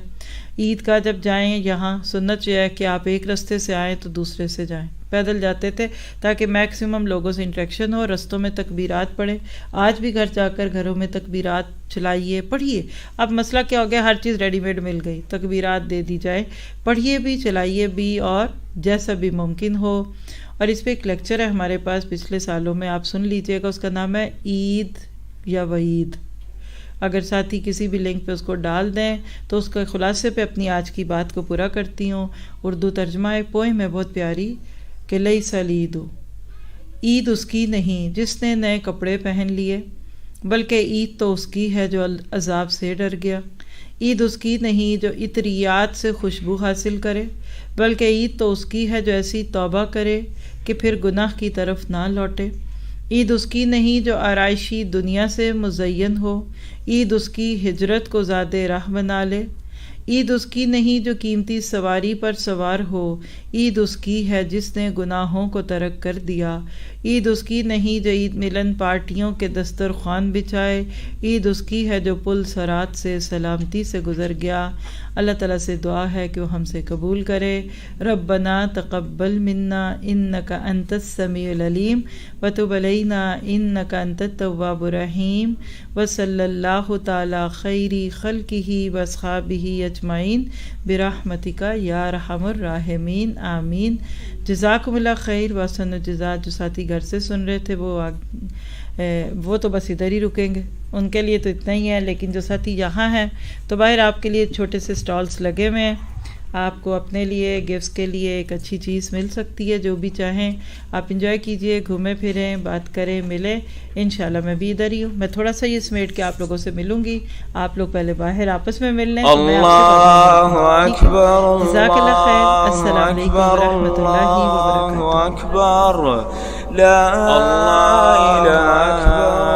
عید کا جب جائیں یہاں سنت یہ ہے کہ آپ ایک راستے سے آئیں تو دوسرے سے جائیں. پیدل جاتے تھے تاکہ میکسیمم لوگوں سے انٹریکشن ہو. رستوں میں تکبیرات پڑھیں. آج بھی گھر جا کر گھروں میں تکبیرات چلائیے، پڑھیے. اب مسئلہ کیا ہو گیا، ہر چیز ریڈی میڈ مل گئی، تکبیرات دے دی جائے. پڑھیے بھی، چلائیے بھی، اور جیسا بھی ممکن ہو. اور اس پہ ایک لیکچر ہے ہمارے پاس پچھلے سالوں میں، آپ سن لیجئے گا. اس کا نام ہے عید یا وعید. اگر ساتھی کسی بھی لنک پہ اس کو ڈال دیں تو اس کے خلاصے پہ اپنی آج کی بات کو پورا کرتی ہوں. اردو ترجمہ ایک پوئم ہے بہت پیاری کہ لیس العید، عید اس کی نہیں جس نے نئے کپڑے پہن لیے، بلکہ عید تو اس کی ہے جو عذاب سے ڈر گیا. عید اس کی نہیں جو عطریات سے خوشبو حاصل کرے، بلکہ عید تو اس کی ہے جو ایسی توبہ کرے کہ پھر گناہ کی طرف نہ لوٹے. عید اس کی نہیں جو آرائشی دنیا سے مزین ہو، عید اس کی ہجرت کو زاد راہ بنا لے. عید اس کی نہیں جو قیمتی سواری پر سوار ہو، عید اس کی ہے جس نے گناہوں کو ترک کر دیا. عید اس کی نہیں جو عید ملن پارٹیوں کے دسترخوان بچھائے، عید اس کی ہے جو پل صراط سے سلامتی سے گزر گیا. اللہ تعالیٰ سے دعا ہے کہ وہ ہم سے قبول کرے. ربنا تقبل منا انک انت السمیع العلیم وتب علینا انک انت التواب الرحیم وصلی اللہ تعالی خیر خلقہ واصحابہ اجمعین برحمتک یا ارحم الراحمین آمین. جزاکم اللہ خیر واحسن الجزاء. جو ساتھی گھر سے سن رہے تھے وہ تو بس ادھر ہی رکیں گے، ان کے لیے تو اتنا ہی ہے. لیکن جو ساتھی یہاں ہیں تو باہر آپ کے لیے چھوٹے سے سٹالز لگے ہوئے ہیں. آپ کو اپنے لیے گفٹس کے لیے ایک اچھی چیز مل سکتی ہے، جو بھی چاہیں آپ انجوائے کیجئے، گھومیں پھریں، بات کریں، ملیں. انشاءاللہ میں بھی ادھر ہی ہوں. میں تھوڑا سا یہ سمیٹ کے آپ لوگوں سے ملوں گی. آپ لوگ پہلے باہر آپس میں مل لیں. اللہ اکبر، جزاک اللہ خیر. السلام علیکم ورحمۃ اللہ وبرکاتہ. لا الہ الا